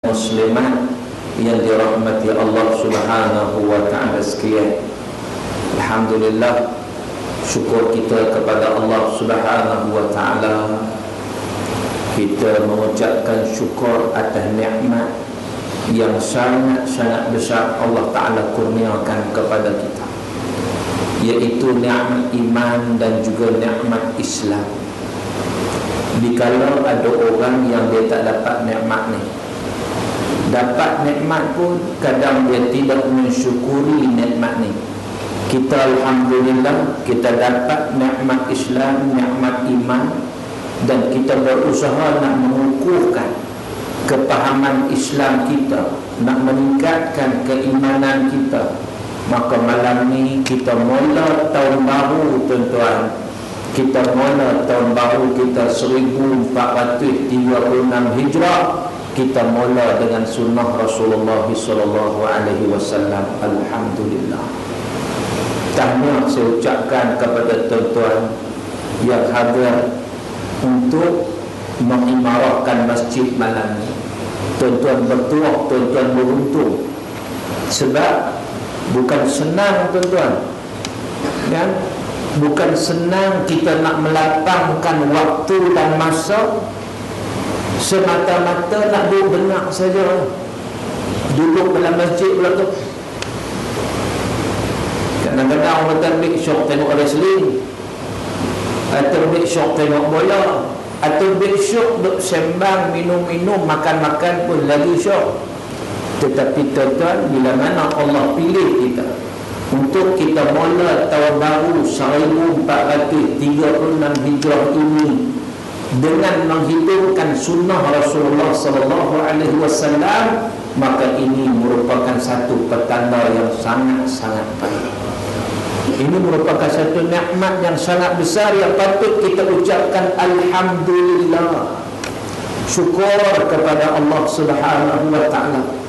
muslimat yang dirahmati Allah Subhanahu wa ta'ala sekalian. Alhamdulillah, syukur kita kepada Allah Subhanahu wa ta'ala. Kita mengucapkan syukur atas nikmat yang sangat-sangat besar Allah Ta'ala kurniakan kepada kita, iaitu nikmat iman dan juga nikmat Islam. Dikala ada orang yang dia tak dapat nikmat ni, dapat nikmat pun kadang dia tidak mensyukuri nikmat ni. Kita alhamdulillah kita dapat nikmat Islam, nikmat iman, dan kita berusaha nak mengukuhkan kepahaman Islam kita, nak meningkatkan keimanan kita. Maka malam ni kita mula tahun baru, tuan-tuan. Kita mula tahun baru kita 1436 Hijrah. Kita mula dengan sunnah Rasulullah SAW. Alhamdulillah. Tahniah saya ucapkan kepada tuan-tuan yang hadir untuk mengimarahkan masjid malam ini. Tuan-tuan bertuah, tuan-tuan beruntung. Sebab bukan senang, tuan-tuan, kan? Bukan senang kita nak melapangkan waktu dan masa semata-mata nak duduk benak saja, duduk dalam masjid pula tu. Kadang-kadang orang tabligh syok tengok wrestling, atau tabligh syok tengok bola, atau tabligh syok duk sembang, minum-minum, makan-makan pun lagi syok. Tetapi tuan-tuan, bila mana Allah pilih kita untuk kita mula tahun baru 1436 Hijrah ini dengan menghidupkan sunnah Rasulullah SAW, maka ini merupakan satu petanda yang sangat-sangat baik. Ini merupakan satu nikmat yang sangat besar yang patut kita ucapkan alhamdulillah. Syukur kepada Allah Subhanahu wa ta'ala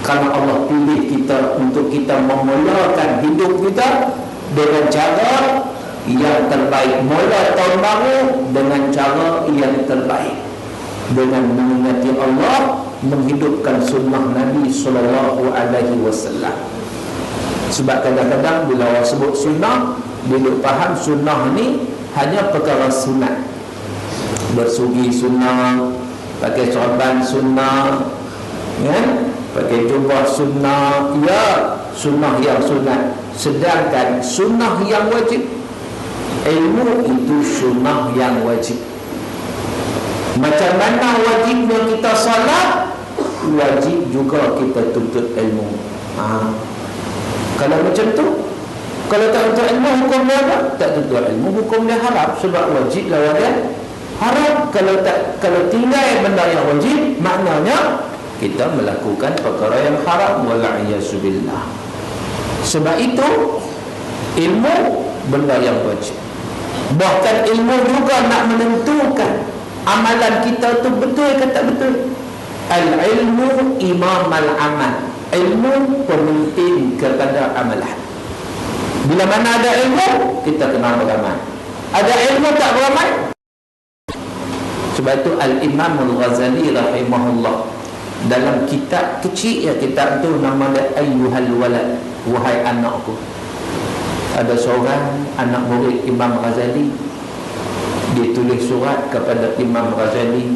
karena Allah pilih kita untuk kita memulakan hidup kita dengan cara yang terbaik. Mula tahun baru dengan cara yang terbaik, dengan mengingati Allah, menghidupkan sunnah Nabi SAW. Sebab kadang-kadang bila orang sebut sunnah, dia duk faham sunnah ni hanya perkara sunat. Bersugi sunnah, pakai sorban sunnah, kan? Pakai jubah sunnah, ya, sunnah yang sunat. Sedangkan sunnah yang wajib, ilmu itu sunnah yang wajib. Macam mana wajibnya kita salat, wajib juga kita tuntut ilmu. Kalau macam tu, kalau tak tuntut ilmu, hukumnya apa? Tak tuntut ilmu, hukumnya haram. Sebab wajib lawan haram. Kalau tinggal benda yang wajib, maknanya kita melakukan perkara yang haram. Wal'iyasubillah. Sebab itu ilmu benda yang wajib. Bahkan ilmu juga nak menentukan amalan kita tu betul ke tak betul. Al-ilmu imam al-amal. Ilmu pemimpin kepada amalan. Bila mana ada ilmu, kita kena beramal. Ada ilmu tak beramal. Sebab itu Al-Imam Al-Ghazali rahimahullah, dalam kitab kecil, ya, kitab tu nama dia Ayyuhal Walad, wahai anakku. Ada seorang anak murid Imam Ghazali, dia tulis surat kepada Imam Ghazali.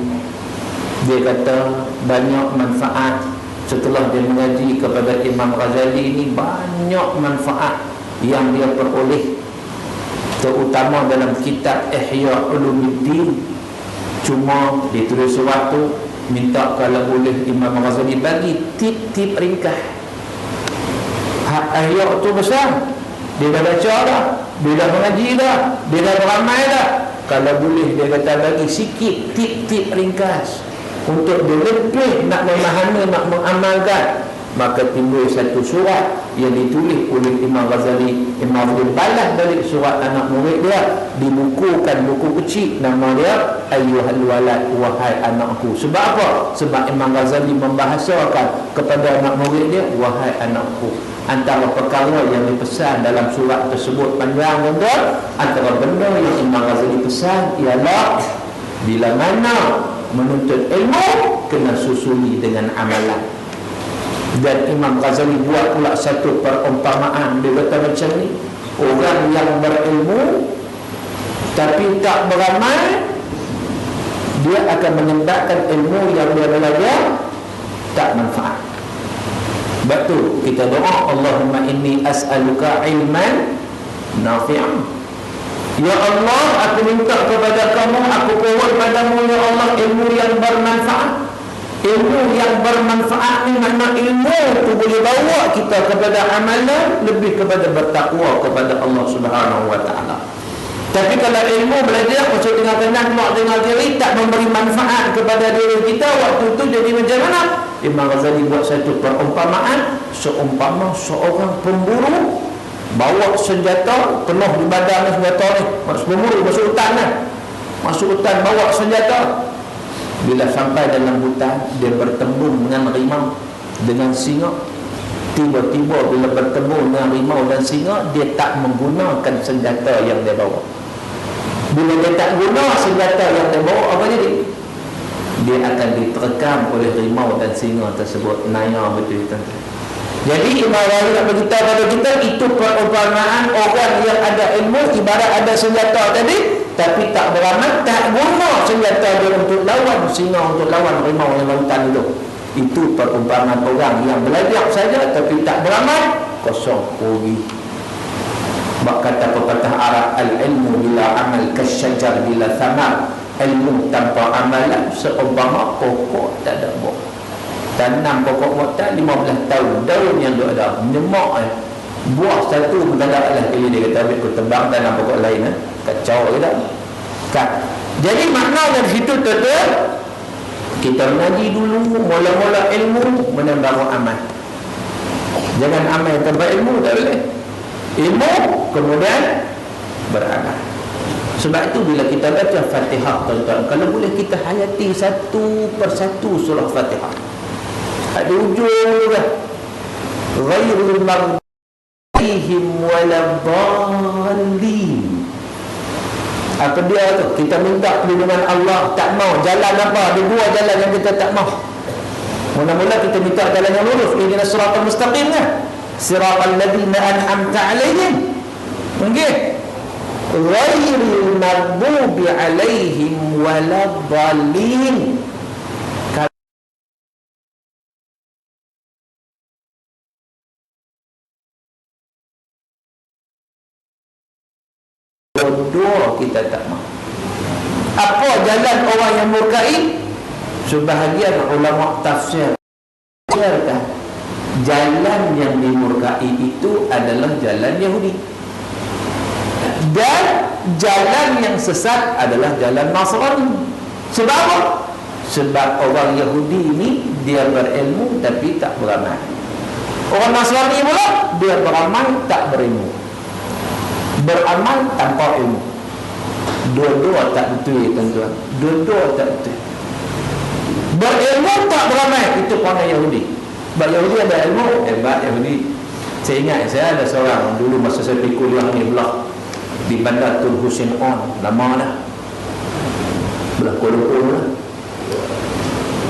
Dia kata banyak manfaat setelah dia mengaji kepada Imam Ghazali ini, banyak manfaat yang dia peroleh, terutama dalam kitab Ihya Ulumuddin. Cuma dia tulis surat tu minta kalau boleh Imam Ghazali bagi tip-tip ringkas. Ihya tu besar, dia dah baca dah, dia dah mengaji dah, dia dah beramal dah. Kalau boleh dia kata bagi sikit tip-tip ringkas untuk dia lebih nak memahami, nak mengamalkan. Maka timbul satu surat yang ditulis oleh Imam Ghazali. Imam Ghazali balas balik surat anak murid dia, dibukukan buku kecil, nama dia Ayyuhal Walad, wahai anakku. Sebab apa? Sebab Imam Ghazali membahasakan kepada anak murid dia, wahai anakku. Antara perkara yang dipesan dalam surat tersebut panjang, tuan-tuan, antara benda yang Imam Ghazali pesan ialah bila mana menuntut ilmu, kena susuli dengan amalan. Dan Imam Ghazali buat pula satu perumpamaan. Dia kata macam ni, orang yang berilmu tapi tak beramal, dia akan menyebabkan ilmu yang dia belajar tak manfaat. Sebab tu kita doa, Allahumma inni as'aluka ilman nafi'an. Ya Allah, aku minta kepada kamu, aku mohon padamu ya Allah, ilmu yang bermanfaat. Ilmu yang bermanfaat ni makna ilmu tu boleh bawa kita kepada amalan, lebih kepada bertakwa kepada Allah Subhanahu wa taala. Tapi kalau ilmu belajar macam tengah kanan keluar tengah kiri, tak memberi manfaat kepada diri kita, waktu tu jadi macam mana? Imam Ghazali buat satu perumpamaan, seumpama seorang pemburu bawa senjata penuh di badan senjata ni, pemburu masuk hutan kan, masuk hutan bawa senjata. Bila sampai dalam hutan, dia bertemu dengan harimau, dengan singa. Tiba-tiba bila bertemu dengan harimau dan singa, dia tak menggunakan senjata yang dia bawa. Bila dia tak guna senjata yang dia bawa, apa jadi? Dia akan diterkam oleh harimau dan singa tersebut. Naya betul tuan-tuan. Jadi Imam Ghazali nak beritahu pada kita, itu perumpamaan orang yang ada ilmu ibarat ada senjata tadi, tapi tak beramal, tak guna senjata dia untuk lawan singa, untuk lawan harimau yang lautan itu. Itu perumpamaan orang yang belajar saja tapi tak beramal, kosong rugi. Bak kata pepatah Arab, al-ilmu bila amal kasyajar bila thamar. Ilmu tanpa amalan seumpama pokok tak ada buah. Tanam pokok waktan 15 tahun, daun yang ada menyemak buah satu mendadak lah. Dia kata, habis aku tebang tanam pokok lain kacau ke tak? Kan? Jadi makna dari situ tuan-tuan, kita mengaji dulu, mula-mula ilmu, baru amal. Jangan amal tanpa ilmu, tak boleh. Ilmu kemudian beramal. Sebab itu bila kita baca Fatihah tuan-tuan, kalau boleh kita hayati satu persatu surah Fatihah. Ada ujung dah, ghairul maghdubi alaihim waladdallin. Apa dia tu? Kita minta perlindungan Allah, tak mau jalan apa? Ada dua jalan yang kita tak mau. Mula-mula kita minta jalan yang lurus, ihdinas siratal mustaqim kan? Siratal ladzina an'amta alaihim. Okey. Ghairil maghdubi alaihim waladdallin. Dua kita tak mahu. Apa jalan orang yang murkai? Sebahagian ulama tafsir kata jalan yang dimurkai itu adalah jalan Yahudi, dan jalan yang sesat adalah jalan Nasrani. Sebab apa? Sebab orang Yahudi ini dia berilmu tapi tak beramal. Orang Nasrani pula dia beramal tak berilmu, beramal tanpa ilmu. Dua-dua tak betul tuan-tuan. Dua-dua tak betul. Berilmu tak beramal, itu pandai Yahudi. Sebab Yahudi ada ilmu, hebat Yahudi. Saya ingat saya ada seorang dulu masa saya pergi kuliah ni belah di Bandar Tun Hussein On, lama dah, belah Kuala Lumpur lah.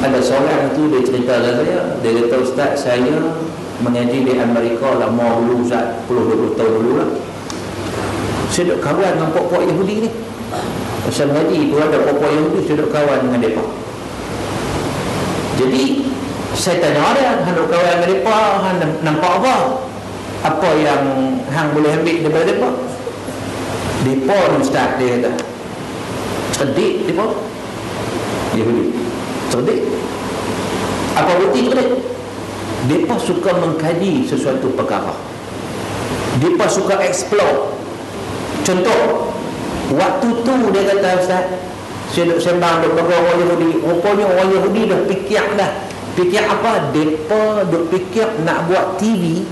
Ada seorang tu dia cerita dengan saya, dia kata, Ustaz, saya mengaji di Amerika lama dulu, Ustaz, 10-20 tahun dulu lah. Saya duduk kawan dengan pokok Yahudi ni. Masa mengaji tu ada pokok Yahudi, saya duduk kawan dengan mereka. Jadi saya tanya dia, hang duduk kawan dengan mereka, hang nampak apa? Apa yang hang boleh ambil daripada mereka? Mereka ni Ustaz, dia kata cerdik mereka Yahudi, cerdik. Apa bukti cerdik? Mereka suka mengkaji sesuatu perkara, mereka suka explore. Contoh, waktu tu dia kata, Ustaz, saya duduk sembang duduk pegang orang Yahudi. Rupanya orang Yahudi dah fikir dah. Fikir apa? Mereka duduk fikir nak buat TV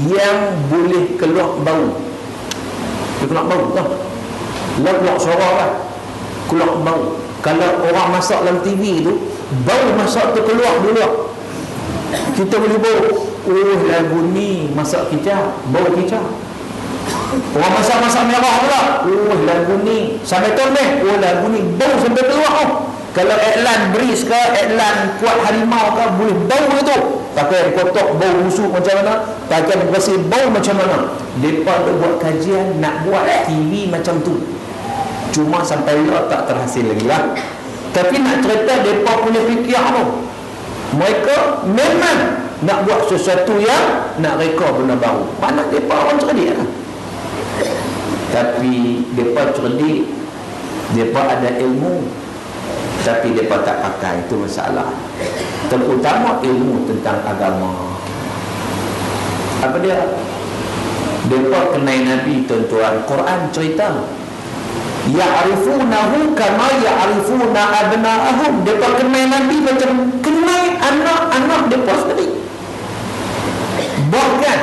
yang boleh keluar bau. Dia keluar bau tau. Lalu keluar suara lah, keluar bau. Kalau orang masak dalam TV tu, bau masak tu keluar dulu, kita boleh bau. Oh, lagu ni masak kicap, bau kicap. Orang masak-masak merah pula, oh lagu ni sampai ton deh, oh lagu ni bau sampai keluar. Kalau iklan beris ke, iklan kuat harimau ke, boleh bau itu. Pakai kotak bau busuk macam mana, pakai bersih bau macam mana. Mereka buat kajian nak buat TV macam tu. Cuma sampai lah tak terhasil lagi lah. Tapi nak cerita mereka punya fikir tu, mereka memang nak buat sesuatu yang nak reka benda baru. Mana mereka orang cerdik lah. Tapi mereka cerdik, mereka ada ilmu, tapi mereka tak pakai. Itu masalah. Terutama ilmu tentang agama. Apa dia? Mereka kenal Nabi, tuan-tuan. Quran cerita ya'rifunahu kama ya'rifuna abna'ahum. Mereka kenal Nabi macam kenal anak-anak mereka sendiri. Bahkan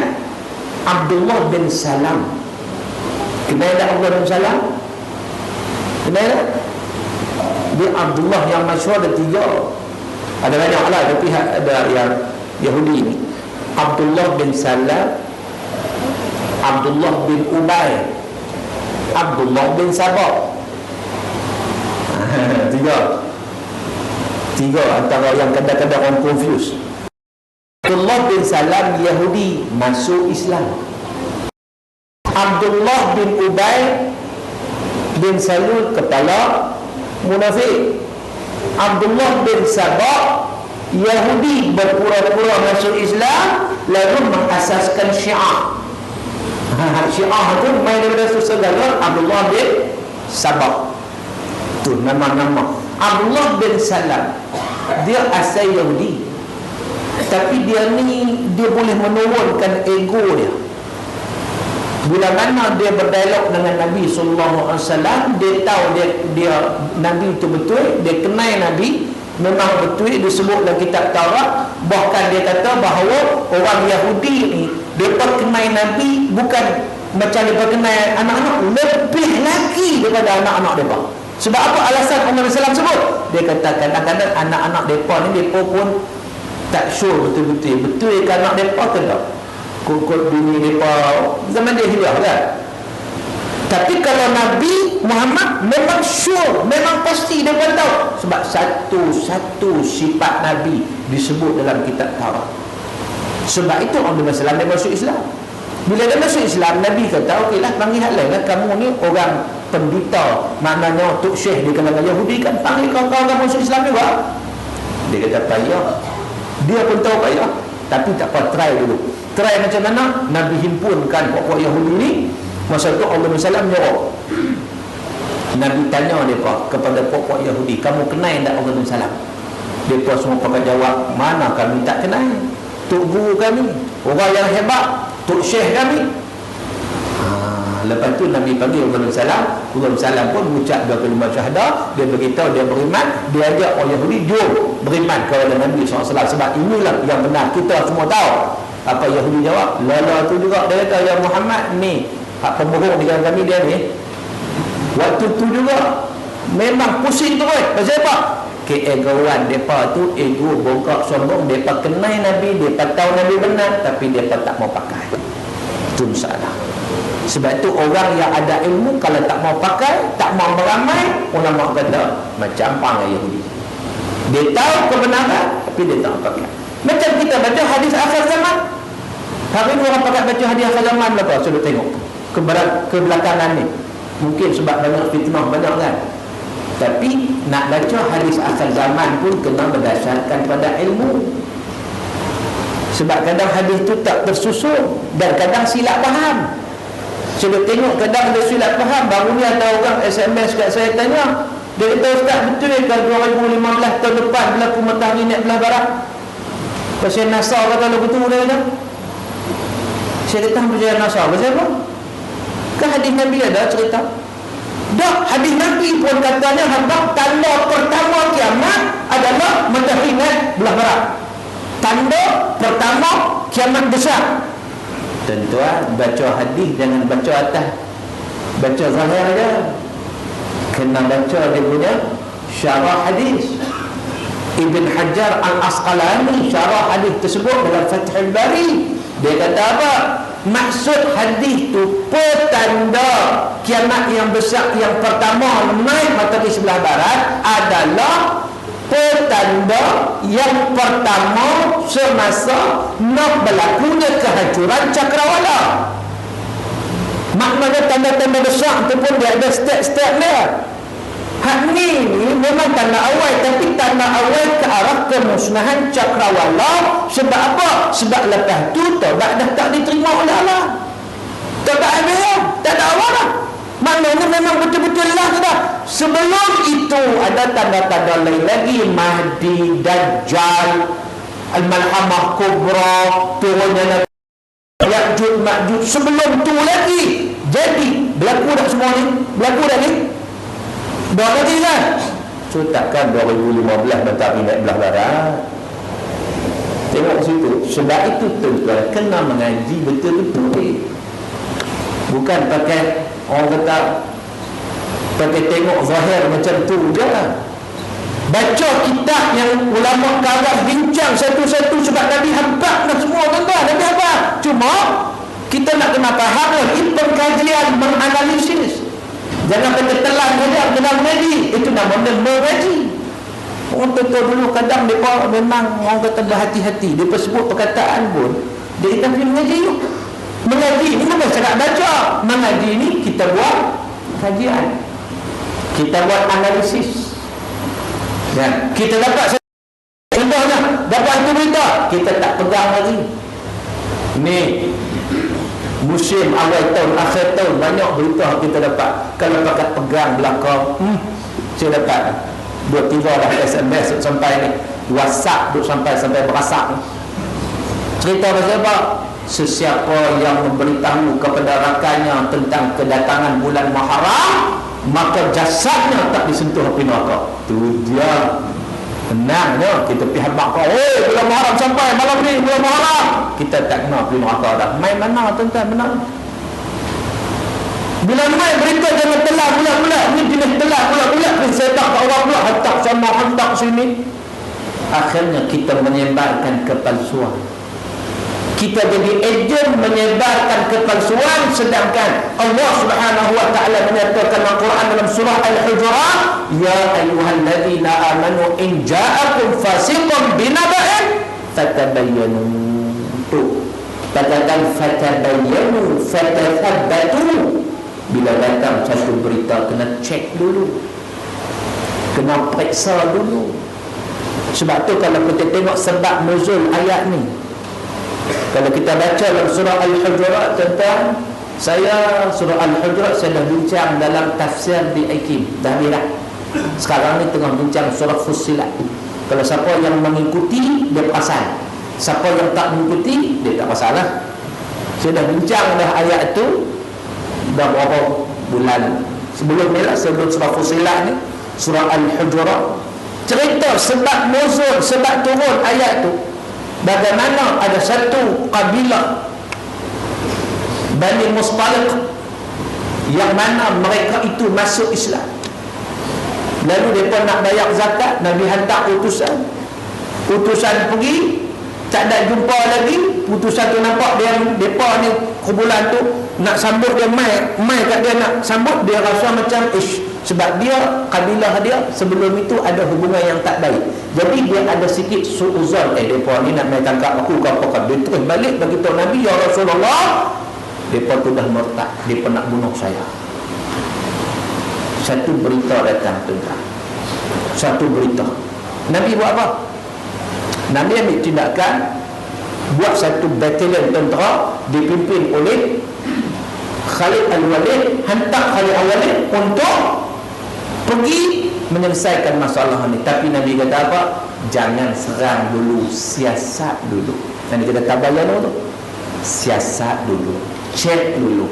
Abdullah bin Salam, kenal tak Abdullah bin Salam? Kenal tak? Dia Abdullah yang masyhur ada 3. Ada banyak lah, tapi ada yang Yahudi ni. Abdullah bin Salam, Abdullah bin Ubay, Abdullah bin Sabah. 3 antara yang kadang-kadang orang confuse. Abdullah bin Salam Yahudi masuk Islam. Abdullah bin Ubay bin Salul kepala munafik. Abdullah bin Sabah Yahudi berpura-pura masuk Islam lalu mengasaskan Syiah. Syiah itu main daripada segala. Abdullah bin Sabah tu nama-nama. Abdullah bin Salam dia asal Yahudi, tapi dia ni dia boleh menurunkan ego dia. Bila mana dia berdialog dengan Nabi SAW, dia tahu dia Nabi itu betul, dia kenal Nabi memang betul, disebut dalam kitab Taurat. Bahkan dia kata bahawa orang Yahudi ni dia kenal Nabi bukan macam dia kenal anak-anak, lebih lagi daripada anak-anak mereka. Sebab apa alasan Allah SAW sebut? Dia kata kadang-kadang anak-anak mereka ni mereka pun tak sure betul-betul ke anak mereka ke tak. Kukut bini mereka zaman dia hilang kan. Tapi kalau Nabi Muhammad memang sure, memang pasti dia pun tahu. Sebab satu-satu sifat Nabi disebut dalam kitab Taurat. Sebab itu Allah SAW dia masuk Islam. Bila dia masuk Islam, Nabi kata okeylah, panggil halal lah, kamu ni orang pendeta, maknanya Tok Syekh di kalangan Yahudi kan, panggil kawan-kawan kamu masuk Islam juga. Dia kata payah. Dia pun tahu payah, tapi tak apa, try dulu. Try macam mana? Nabi himpunkan pokok Yahudi ni. Masa tu Allah SAW nyuruh Nabi tanya mereka kepada pokok Yahudi, kamu kenal tak Allah SAW? Mereka semua pakai jawab, mana kami tak kenal. Tok guru kami, orang yang hebat, Tok Syekh kami. Lepas tu Nabi panggil Allah SAW. Allah SAW pun ucap 2 kalimat syahadah. Dia beritahu dia beriman. Dia ajak orang Yahudi jom beriman kepada Nabi SAW. Sebab inilah yang benar. Kita semua tahu. Apa Yahudi jawab? Lala tu juga. Dia kata, ya Muhammad ni pembohong di kalangan kami dia ni. Waktu tu juga memang pusing terus. Pasal apa? Keegoan mereka tu, ego bongkak sombong. Mereka kenal Nabi, mereka tahu Nabi benar, tapi mereka tak mau pakai. Itu masalah. Sebab tu orang yang ada ilmu kalau tak mau pakai, tak mau beramai, ulama kata macam pangai Yahudi. Dia tahu kebenaran, tapi dia tak pakai. Macam kita baca hadis akhir zaman. Hari ni orang pakai baca hadis akhir zaman berapa? Sudah tengok kebelakangan ni. Mungkin sebab banyak fitnah, banyak kan. Tapi nak baca hadis akhir zaman pun kena berdasarkan pada ilmu. Sebab kadang hadis tu tak tersusun dan kadang silap faham. Saya tengok kadang ada silap faham. Baru ni ada orang SMS kat saya tanya, dia kata, Ustaz betul ke 2015 tahun depan berlaku matahari naik belah barat? Pasal NASA kata lagu tu dia kata. Saya kata percaya NASA. Pasal apa? Kan hadis Nabi ada cerita. Dah hadis Nabi pun katanya hamba tanda pertama kiamat adalah matahari naik belah barat. Tanda pertama kiamat besar. Tuan-tuan, baca hadis jangan baca atas, baca zahir aja. Kena baca dia punya syarah hadis. Ibn Hajar Al-Asqalani syarah hadis tersebut dalam Fathul Bari. Dia kata apa? Maksud hadis tu petanda kiamat yang besar yang pertama naik matahari sebelah barat adalah petanda yang pertama semasa nak berlakunya kehancuran cakrawala. Maknanya tanda-tanda besar itu pun dia ada step-step dia. Hak ni memang tanda awal, tapi tanda awal ke arah kemusnahan cakrawala. Sebab apa? Sebab lepas tu taubat dah tak diterima oleh Allah. Taubat habis dah, tak ada awal dah. Maknanya memang betul-betul lah dah. Sebelum itu ada tanda-tanda lain lagi. Mahdi, Dajjal, Al-Malhamah Kubra, turunnya Ya'juj Ma'juj. Sebelum tu lagi. Jadi berlaku dah semua ni? Berlaku dah ni? Dah lagi kan? So takkan 2015 bentar ni naik belah barat. Tengok situ. Sebab itu tuan-tuan kena mengaji betul-betul. Bukan pakai orang kata pakai tengok zahir macam tu je. Baca kitab yang ulama kawan bincang satu-satu. Sebab Nabi hampak dah semua tuan-tuan. Nabi hampak. Cuma kita nak kena faham ini pengkajian, menganalisis. Jangan kata telan saja dalam mengaji. Itu namanya mengaji. Orang tua dulu kadang mereka memang orang kata berhati-hati. Dia sebut perkataan pun dia kata mengaji yuk. Mengaji ni bukan cakap baca. Mengaji ni kita buat kajian, kita buat analisis ya. Kita dapat contohnya, dapat itu berita, kita tak pegang lagi. Ni musim awal tahun, akhir tahun, banyak berita kita dapat. Kalau pakat pegang belakang, saya dapat 2-3 dah SMS sampai ni, WhatsApp duk sampai berasak. Cerita pasal apa? Sesiapa yang memberitahu kepada rakannya tentang kedatangan bulan Muharram, maka jasadnya tak disentuh api neraka. Tu dia. Tenangnya kita pergi habaq kau, bulan Muharram sampai malam ni, bulan Muharram. Kita tak kena api neraka dah. Main mana tuan-tuan, benar? Bulan Mai berita jangan telah bulat-bulat. Ni jenis telah bulat-bulat. Saya tak ke orang pula, hantar sama, hantar sini. Akhirnya kita menyebarkan kepalsuan. Kita jadi ejen menyebarkan kepalsuan, sedangkan Allah Subhanahu wa taala menyatakan dalam Quran dalam surah Al-Hujurat, ya ayyuhalladzina amanu in ja'akum fasiqun binaba'in fatabayyanu. Tu katakan fatabayyanu, fatathabbatu. Bila datang satu berita kena cek dulu, kena periksa dulu. Sebab tu kalau kita tengok sebab nuzul ayat ni, kalau kita baca dalam surah Al-Hujurat, tentang saya surah Al-Hujurat saya dah bincang dalam tafsir di Aikim dah bilang. Sekarang ni tengah bincang surah Fussilat. Kalau siapa yang mengikuti dia pasal, siapa yang tak mengikuti dia tak masalah. Saya dah bincang dah ayat tu dah berapa bulan sebelum ni lah, sebelum surah Fussilat ni, surah Al-Hujurat cerita sebab nuzul, sebab turun ayat tu. Bagaimana ada satu kabilah Bani Mustaliq yang mana mereka itu masuk Islam, lalu mereka nak bayar zakat. Nabi hantar utusan pergi, tak ada jumpa lagi. Utusan tu nampak dia mereka ni kumpulan tu nak sambut dia, mai kat dia nak sambut, dia rasa macam sebab dia kabilah dia sebelum itu ada hubungan yang tak baik. Jadi dia ada sikit suuzon, mereka ni nak main tangkap aku ke apa. Dia terus balik bagi tahu Nabi, ya Rasulullah, mereka tu dah murtad, mereka nak bunuh saya. Satu berita datang tentang satu berita. Nabi buat apa? Nabi ambil tindakan, buat satu batalion tentera dipimpin oleh Khalid Al-Walid, hantar Khalid Al-Walid untuk pergi menyelesaikan masalah ni. Tapi Nabi kata apa? Jangan serang dulu, siasat dulu. Nanti kita tabayyan dulu, siasat dulu, cek dulu.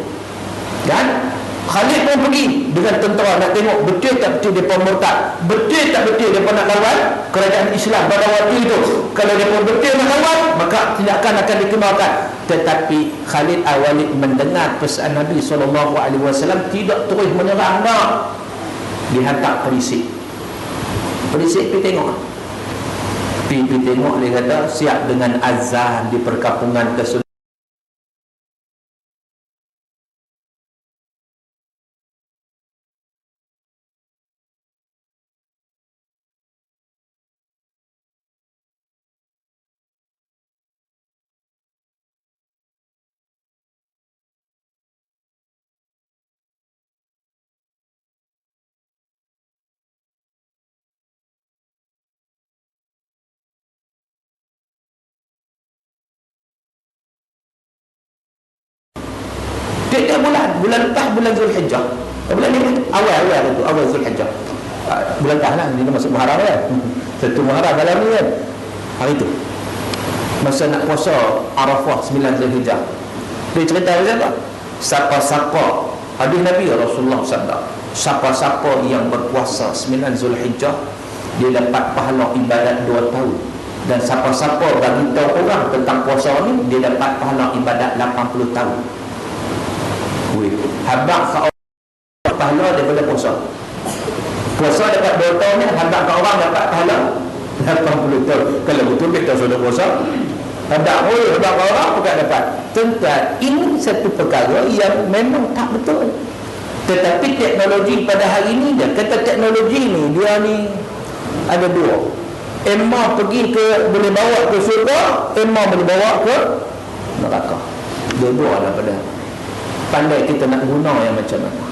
Dan Khalid pun pergi dengan tentera nak tengok betul tak betul mereka murtad, betul tak betul mereka nak lawan kerajaan Islam pada waktu itu. Kalau mereka betul nak lawan, maka tindakan akan dikeluarkan. Tetapi Khalid Al-Walid mendengar pesan Nabi SAW, tidak terus menyerang dah. Dihantar perisik pergi tengok. Pergi tengok, dia kata siap dengan azan di perkampungan tersebut. Tiap bulan lepas bulan Zulhijjah. Bulan ni awal itu, awal Zulhijjah. Bulan dah lah, ini masuk Muharram kan. Satu Muharram malam ni kan. Hari tu. Masa nak puasa Arafah 9 Zulhijjah. Dia cerita macam apa? Siapa-siapa hadis Nabi Rasulullah SAW, siapa-siapa yang berpuasa 9 Zulhijjah, dia dapat pahala ibadat 2 tahun. Dan siapa-siapa bagi tahu orang tentang puasa ni, dia dapat pahala ibadat 80 tahun. Wih, habaq ke orang pahala daripada puasa. Puasa dapat 2 tahun ni, habaq ke orang dapat pahala 80 tahun. Kalau betul kita sudah puasa, habaq ke orang bukan dapat. Tuan-tuan, ini satu perkara yang memang tak betul. Tetapi teknologi pada hari ini dia kata teknologi ni, dia ni ada dua. Emma pergi ke, boleh bawa ke syurga, Emma boleh bawa ke neraka. Dua-dua daripada pandai kita nak guna yang macam mana.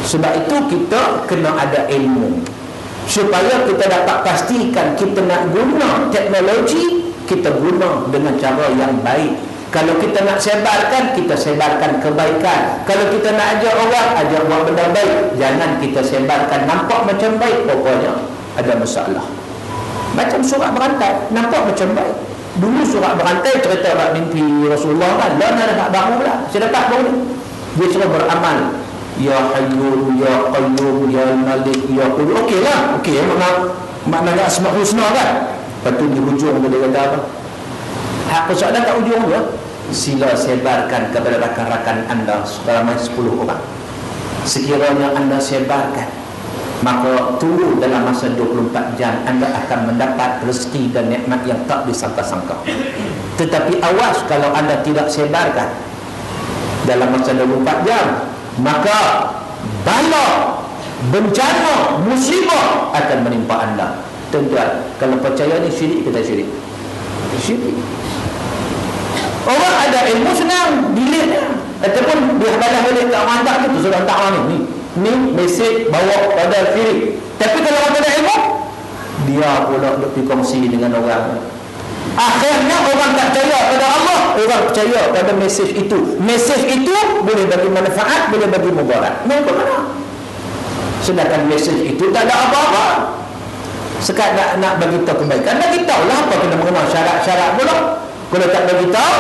Sebab itu kita kena ada ilmu, supaya kita dapat pastikan kita nak guna teknologi, kita guna dengan cara yang baik. Kalau kita nak sebarkan, kita sebarkan kebaikan. Kalau kita nak ajar orang, ajar buat benda baik. Jangan kita sebarkan nampak macam baik, pokoknya ada masalah. Macam surat berantai, nampak macam baik. Dulu surat berantai cerita bab mimpi Rasulullah kan. Dah nak baru pula. Saya dapat baru ni. Dia suruh beramal. Ya Hayyun, Ya Qayyum, Ya Malik, Ya Qudus. Okey lah. Okey, maknanya Asma' Husna kan. Lepas tu di hujung dia kata apa? Hak persoalan kat ujung dia, sila sebarkan kepada rakan-rakan anda seramai 10 orang. Sekiranya anda sebarkan, maka tunggu dalam masa 24 jam anda akan mendapat rezeki dan nikmat yang tak disangka-sangka. Tetapi awas kalau anda tidak sebarkan dalam masa 24 jam, maka bala, bencana, musibah akan menimpa anda. Tuan-tuan, kalau percaya ni syirik, kita syirik. Syirik. Orang ada ilmu senang delete dia, ataupun dia balas balik kat orang hantar tu, sudah hantar orang ni mesej bawa pada syirik. Tapi kalau orang ada ilmu, dia pula duk pergi kongsi dengan orang. Akhirnya orang tak percaya pada Allah, orang percaya pada mesej itu. Mesej itu boleh bagi manfaat, boleh bagi mudarat. Nampak mana? Sedangkan mesej itu tak ada apa-apa. Sekat nak bagi tahu kebaikan, bagi tahu lah apa kena mengenal syarat-syarat pula. Kalau tak bagi tahu,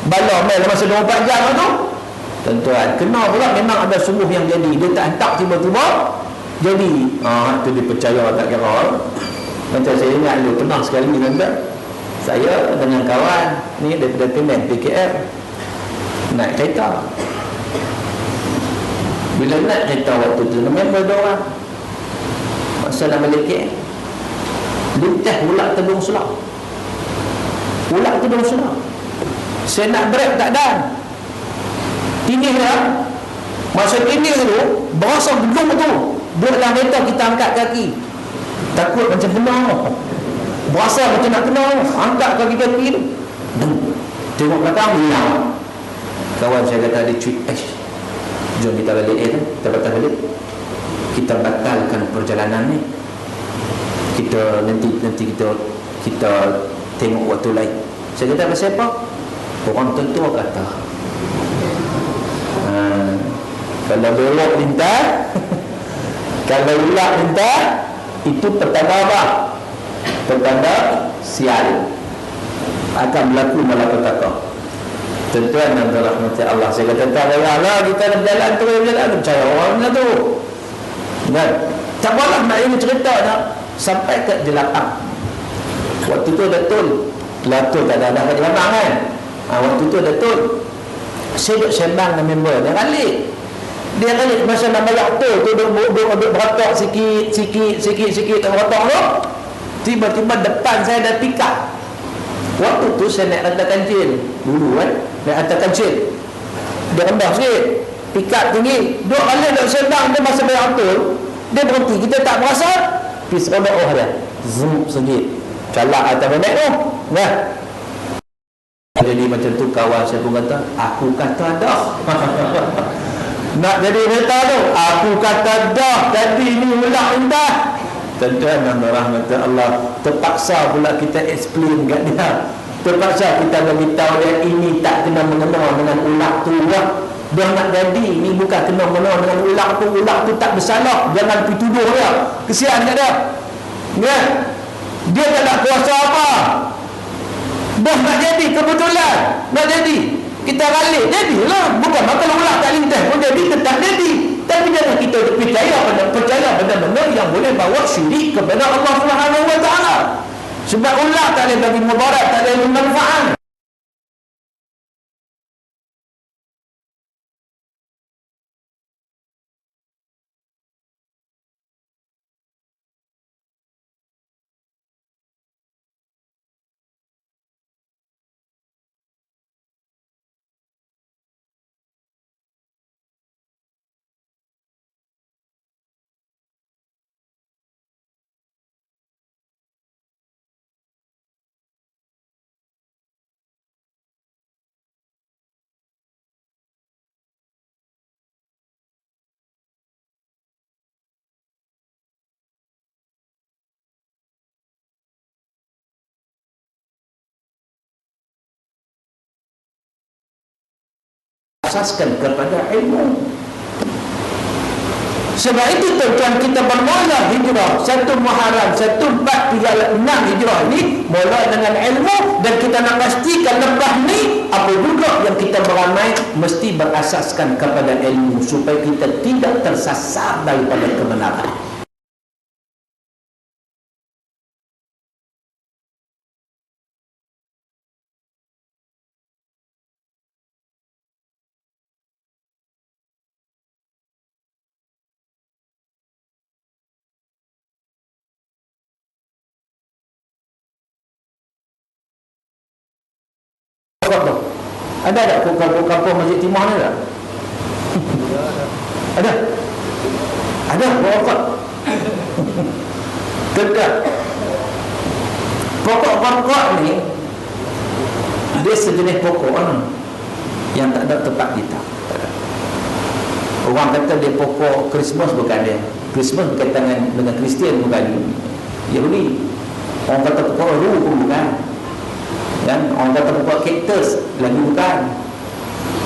bala mail masa 24 jam tu, tuan-tuan, kena pula memang ada sungguh yang jadi. Dia tak hantar tiba-tiba jadi. Tu dia percaya tak kira. Macam saya ingat dulu pernah sekali ni tuan-tuan, saya dengan kawan ni daripada Penang PKR naik kereta. Bila naik kereta waktu tu, member dia orang masa nak balik KL, lintas ulat Tedung Selau. Ulat Tedung Selau. Saya nak break tak ada. Tinggi dah. Masa tinggi tu berasa gedung tu. Duduk dalam kereta kita angkat kaki, takut macam kena. Berasa macam nak kena. Angkat kaki-kaki tu, tengok belakang hilang. Kawan saya kata dia tweet, jom kita balik kita batal balik. Kita batalkan perjalanan ni. Kita nanti kita tengok waktu lain. Saya kata pasal apa? Orang tentu kata kalau belok lintas kalau ulat lintas, itu pertanda apa? Pertanda sial, akan berlaku malapetaka. Tuan-tuan dan rahmati Allah, saya kata tak payahlah kita berjalan percaya orang macam tu kan. Tak apalah nak ini cerita dah sampai ke Jelapang. Waktu tu Datul tak ada kat Jelapang kan. Waktu tu Datul saya duduk sembang dengan member dia kali masa nak bayar tu duduk beratok sikit beratok tu, tiba-tiba depan saya ada pickup. Waktu tu saya naik rantai kancil dulu kan, naik rantai kancil dia rendah sikit, pickup tinggi, duduk kali duduk sembang. Dia masa bayar tu dia berhenti, kita tak berasa, pergi seronok dia zoom sikit calak atas bonet tu kan. Jadi macam tu kawan saya pun kata, aku kata dah nak jadi kereta tu, aku kata dah tadi ni ulang indah. Tuan-tuan dan rahmat Allah, terpaksa pula kita explain kat dia. Terpaksa kita beritahu dia ini tak kena mengenal dengan ular tu lah. Dia nak jadi ni bukan kena mengenal dengan ular tu tak bersalah. Jangan pergi tuduh dia. Kesian kat dia. Ya. Dia tak nak kuasa apa. Dah nak jadi kebetulan. Nak jadi. Kita balik jadilah. Bukan kalau ular tak lintas pun jadi tetap jadi. Tapi jangan kita percaya benda-benda yang boleh bawa syirik kepada Allah Subhanahu Wa Taala. Sebab ular tak boleh bagi mudarat, tak boleh manfaat. Asaskan kepada ilmu. Sebab itu tuan-tuan kita bermula hijrah 1 Muharram 1436 hijrah ini mula dengan ilmu, dan kita nak pastikan lepas ni apa juga yang kita beramai mesti berasaskan kepada ilmu supaya kita tidak tersasar daripada kebenaran. Ada tak kampung Masjid Timur ni tak? Ada? Ada pokok. Tegak. Pokok-pokok ni dia sejenis pokok yang tak ada tempat kita. Orang kata dia pokok Christmas, bukan dia. Christmas berkaitan dengan Kristian, bukan Yahudi. Orang kata pokok ru pun bukan. Dan orang kata pokok kaktus lagi bukan.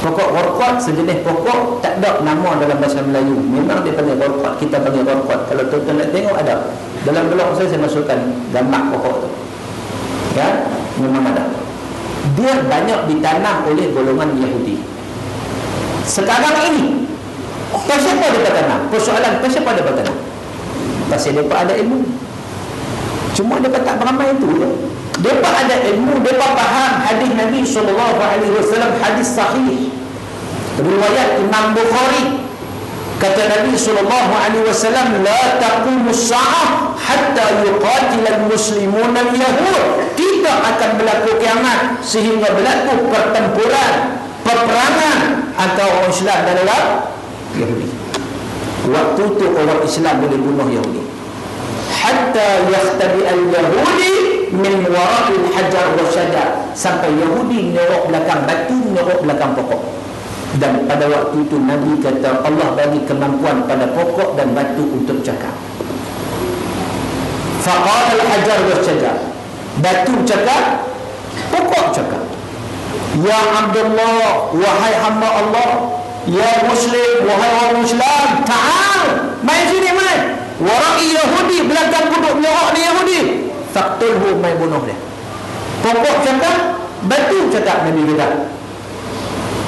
Pokok workot sejenis pokok tak ada nama dalam bahasa Melayu. Memang dia panggil workot, kita panggil workot. Kalau tuan-tuan nak tengok ada. Dalam blog saya masukkan gambar pokok tu. Ya, memang ada. Dia banyak ditanam oleh golongan Yahudi. Sekarang ini pasal apa dia bertanam? Persoalan pasal apa dia bertanam? Pasal dia ada ilmu. Cuma dia tak beramai itu je. Mereka ada ilmu, mereka faham hadis Nabi SAW, hadis sahih riwayat Imam Bukhari. Kata Nabi SAW, la taqumus sa'ah hatta yuqatil al-muslimun al-yahud. Tidak akan berlaku kiamat sehingga berlaku pertempuran, peperangan antara orang Islam dan orang Yahudi. Waktu itu orang Islam boleh bunuh Yahudi. Hatta yakhtabi al-yahudi min wara'il hajar wa syajar, sampai Yahudi menyorok belakang batu, menyorok belakang pokok. Dan pada waktu itu Nabi kata Allah bagi kemampuan pada pokok dan batu untuk cakap. Faqala al-hajar wa syajar, batu cakap, pokok cakap. Ya Abdullah, wahai hamba Allah. Ya Muslim, wahai orang Islam, ta'al, main sini main. Wara'i Yahudi, belakang duduk menyorok ni Yahudi. Faqtulhu, main bunuh dia. Pokok cakap, batu cakap, Nabi kata.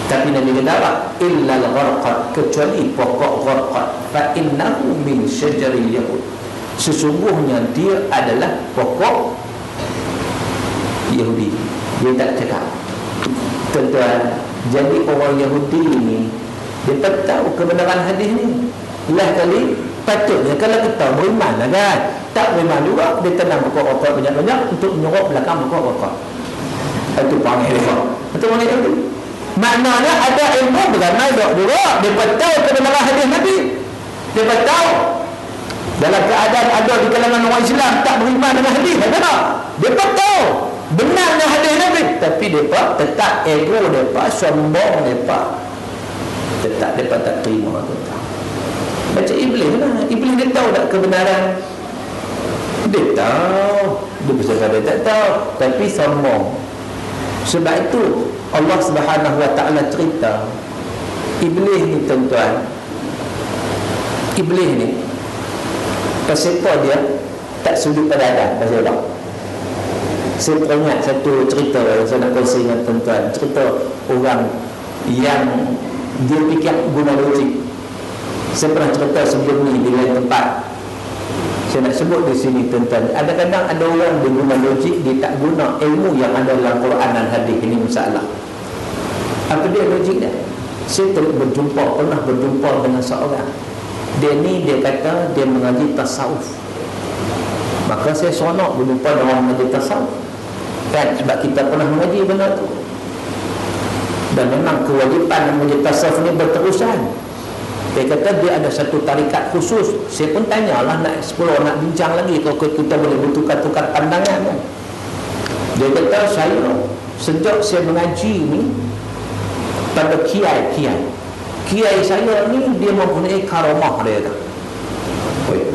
Tapi Nabi kata apa? Illa al-gharqad, kecuali pokok gharqad. Fa innahu min syajaril yahud, sesungguhnya dia adalah pokok Yahudi. Dia tak cakap. Tuan-tuan, jadi orang Yahudi ini dia tak tahu kebenaran hadis ni. Lah kali patutnya kalau kita beriman lah kan. Tak beriman juga, dia tanam pokok rokok banyak-banyak untuk menyorok belakang pokok rokok. Itu panggil dia. Itu panggil Yahudi. Maknanya ada ilmu beramai juga. Dia tahu kebenaran hadis Nabi. Dia tahu dalam keadaan ada di kalangan orang Islam tak beriman dengan hadis. Dia tahu benarnya hadis Nabi, tapi mereka tetap ego mereka, sombong mereka, tetap mereka tak terima. Macam Iblis lah. Iblis dia tahu tak kebenaran. Dia tahu. Dia besar dia tak tahu, tapi sombong. Sebab itu Allah Subhanahu wa taala cerita Iblis ni tuan-tuan, Iblis ni pasal dia tak sujud pada Adam. Pasal apa? Saya teringat satu cerita yang saya nak kongsi dengan tuan-tuan. Cerita orang yang dia fikir guna logik. Saya pernah cerita sebelum ni di lain tempat. Saya nak sebut di sini tuan-tuan. Kadang-kadang ada orang dia guna logik, dia tak guna ilmu yang ada dalam Quran dan hadis. Ini masalah. Apa dia logik dia? Saya pernah berjumpa dengan seorang. Dia kata dia mengaji tasawuf. Maka saya seronok berjumpa dengan orang mengaji tasawuf, kan? Sebab kita pernah mengaji benda tu. Dan memang kewajipan mengaji tasawuf ni berterusan. Dia kata dia ada satu tarikat khusus. Saya pun tanyalah, nak explore, nak bincang lagi, kalau kita boleh bertukar-tukar pandangan, kan? Dia kata sejak saya mengaji ni pada kiai saya ni, dia mempunyai karamah. Dia kata,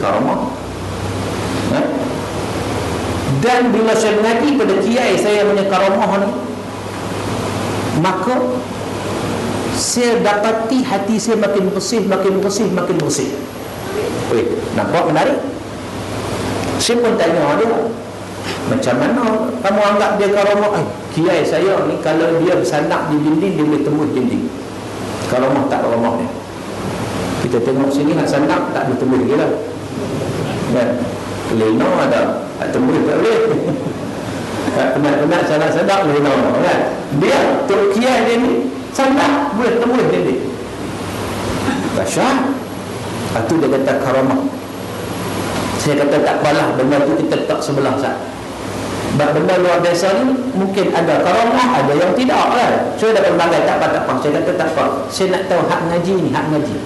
karamah, ha? Dan bila saya mengaji pada kiai saya punya karamah ni, maka saya dapati hati saya makin bersih. Nampak menarik? Saya pun tanya dia, macam mana kamu anggap dia karamah? Kiai saya ni kalau dia bersandak di dinding, dia boleh tembus dinding. Karamah tak karamah dia. Kita tengok sini nak sandak tak boleh tembus dia lah, kan? Leno ada, tak tembus tak boleh. Penat-penat sandak leno, kan? Dia Tok Kiai dia ni sandak boleh tembus dinding. Dahsyat. Itu dia kata karamah. Saya kata tak apalah, benda tu kita letak sebelah sat. Benda luar biasa ni mungkin ada karamah, ada yang tidak, kan? Saya dah berbagai, tak apa. Saya kata tak apa, saya nak tahu hak ngaji ni, hak ngaji.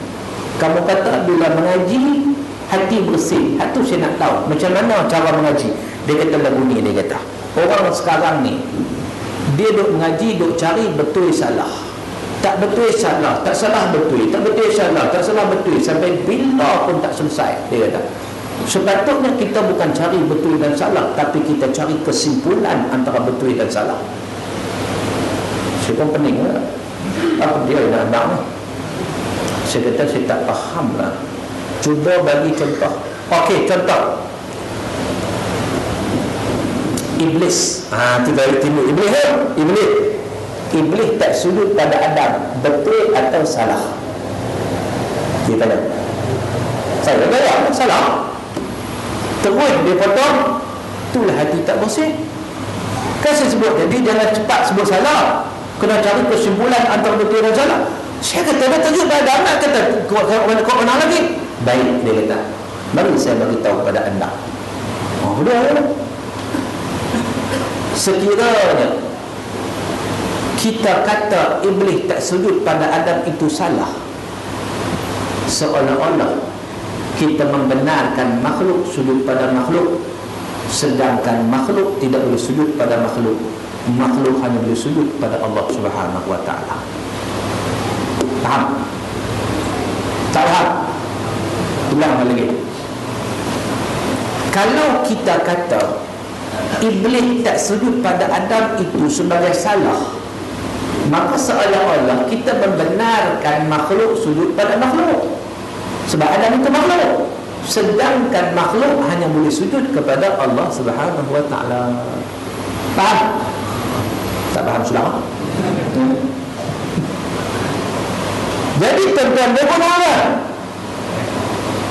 Kamu kata bila mengaji hati bersih, hak tu saya nak tahu macam mana cara mengaji. Dia kata lagu ni, dia kata orang sekarang ni dia duk mengaji, duk cari betul salah, tak betul salah, tak salah betul, tak betul salah, tak salah betul, sampai bila pun tak selesai. Dia kata sepatutnya kita bukan cari betul dan salah, tapi kita cari kesimpulan antara betul dan salah. Saya pun pening lah, apa dia nak ni? Saya kata saya tak faham lah. Cuba bagi contoh. Okey, contoh Iblis. Tiba-tiba Iblis tak sujud pada Adam, betul atau salah? Dia tanya. Saya kata salah. Terus dia potong. Itulah hati tak bersih. Kan saya sebut tadi, jangan cepat sebut salah, kena cari kesimpulan antara betul dan salah. Saya kata dia tajuk pada Adam, nak kata kau menang lagi. Baik, dia kata, mari saya beritahu kepada anda. Sudah. Sekiranya kita kata Iblis tak sujud pada Adam itu salah, seolah-olah kita membenarkan makhluk sujud pada makhluk, sedangkan makhluk tidak boleh sujud pada makhluk. Makhluk hanya boleh sujud pada Allah Subhanahu wa taala. Faham? Tak faham? Ulang lagi. Kalau kita kata Iblis tak sujud pada Adam itu sebagai salah, maka seolah-olah kita membenarkan makhluk sujud pada makhluk. Sebab Adam itu makhluk, sedangkan makhluk hanya boleh sujud kepada Allah Subhanahu wa taala. Faham? Tak faham saudara? Jadi tuan-tuan, dia pun apa?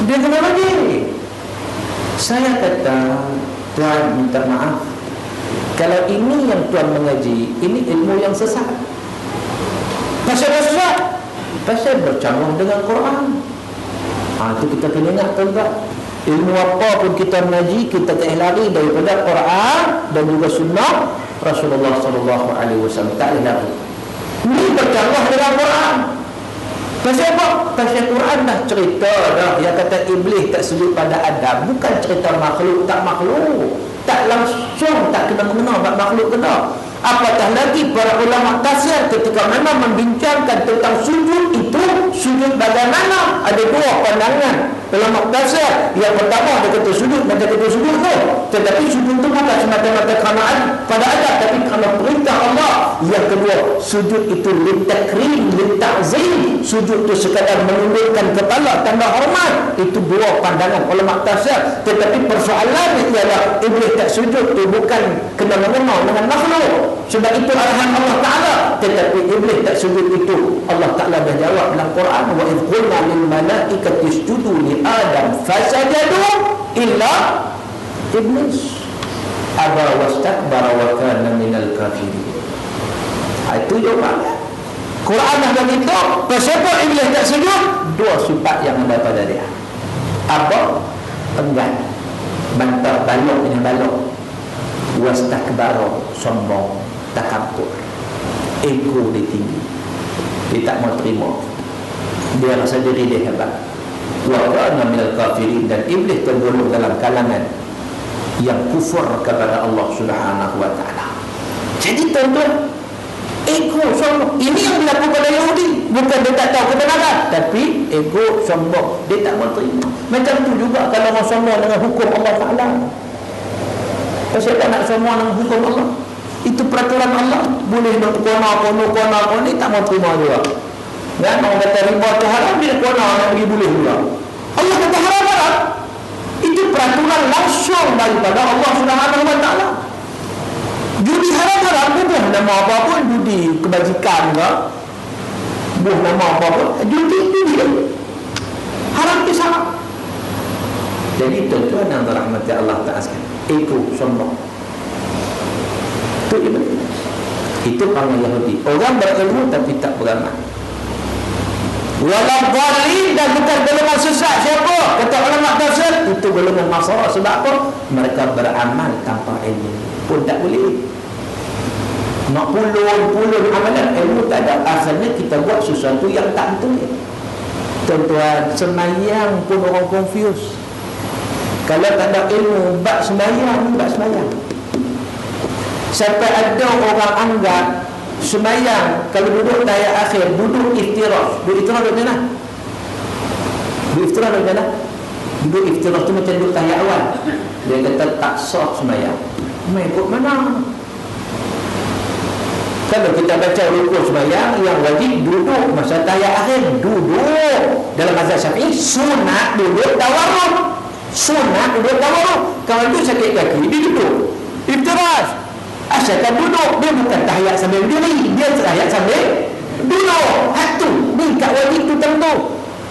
Dia kena lagi. Saya kata, tuan minta maaf, kalau ini yang tuan mengaji, ini ilmu yang sesat. Pasal sesat, pasal bercampur dengan Quran. Itu kita kena ingat, tuan-tuan. Ilmu apa pun kita mengaji, kita tak lari daripada Quran dan juga sunnah Rasulullah SAW. Tak lari. Ini bercampur dengan Quran. Pasal apa? Pasal Quran dah cerita dah, yang kata Iblis tak sujud pada Adam, bukan cerita makhluk tak makhluk, tak langsung, tak kena-mengena makhluk kena. Apatah lagi para ulama tafsir ketika mana membincangkan tentang sujud itu, sujud bagaimana, ada dua pandangan ulama tafsir. Yang pertama dia kata sujud, macam kata sujud tu, tetapi sujud itu bukan semata-mata kerana pada Adam, tapi kerana perintah Allah. kedua, sujud itu litakrim, litakzim. Sujud itu sekadar menundukkan kepala tanda hormat. Itu dua pandangan ulama tafsir. Tetapi persoalan ialah iblis tak sujud itu bukan kena-mengena dengan makhluk. Sebab itu arahan Allah Ta'ala. Tetapi iblis tak sujud itu Allah Ta'ala dah jawab dalam Quran, wa idh qulna lil malaikati isjudu li Adam fasajadu illa iblis aba wastakbara wa kana minal kafirin. Itu jawapannya. Quran dah begitu. Kenapa iblis tak sujud? Dua sifat yang ada pada dia. Apa? Enggan, bantar, balok dengan balok. Wastakbara, sombong, takabur, ego dia tinggi. Dia tak mau terima. Dia rasa diri dia hebat. Wa kana minal kafirin, dan iblis tergolong dalam kalangan yang kufur kepada Allah Subhanahu wa taala. Jadi tuan-tuan, ego sombong ini yang berlaku pada Yahudi. Bukan dia tak tahu kebenaran, tapi ego sombong, dia tak mau terima. Macam tu juga kalau orang sombong dengan hukum Allah Taala. Pasal tak nak sombong dengan hukum Allah, itu peraturan Allah. Boleh nak kona ni tak mau terima juga. Dan orang kata riba tu haram, dia kona nak pergi boleh juga. Allah kata haram. Itu peraturan langsung daripada Allah Subhanahu wa taala. Judi haram, bukan nama apa pun, judi kebajikan ke, bukan nama apa pun, judi haram itu sama. Jadi tuan-tuan yang dirahmati Allah Ta'ala sekalian, ego sombong itu iblis. Itu orang Yahudi, orang berilmu tapi tak beramal. Walau dhalin, dan bukan golongan sesat. Siapa? Kata ulama tafsir, itu golongan Nasara. Sebab apa? Mereka beramal tanpa ilmu pun tak boleh. Nak pulun amalan, ilmu tak ada. Akhirnya kita buat sesuatu yang tak betul. Tuan-tuan, semayang pun orang confuse. Kalau tak ada ilmu, bab semayang. Sampai ada orang anggap semayang, kalau duduk tahiyat akhir, duduk iftirah. Duduk iftirah duduk mana? Duduk iftirah tu macam duduk tahiyat awal. Dia kata tak sah semayang. Ikut mana? Kalau kita baca rukun semayang, yang wajib duduk masa tahiyat akhir, duduk. Dalam mazhab Syafi'i, sunat duduk tawarruk. Kalau duduk sakit kaki, dia duduk iftirah. Asalkan duduk, dia bukan tahiyat sambil berdiri, dia tahiyat sambil duduk. Hatu ni kat wajib tu tentu.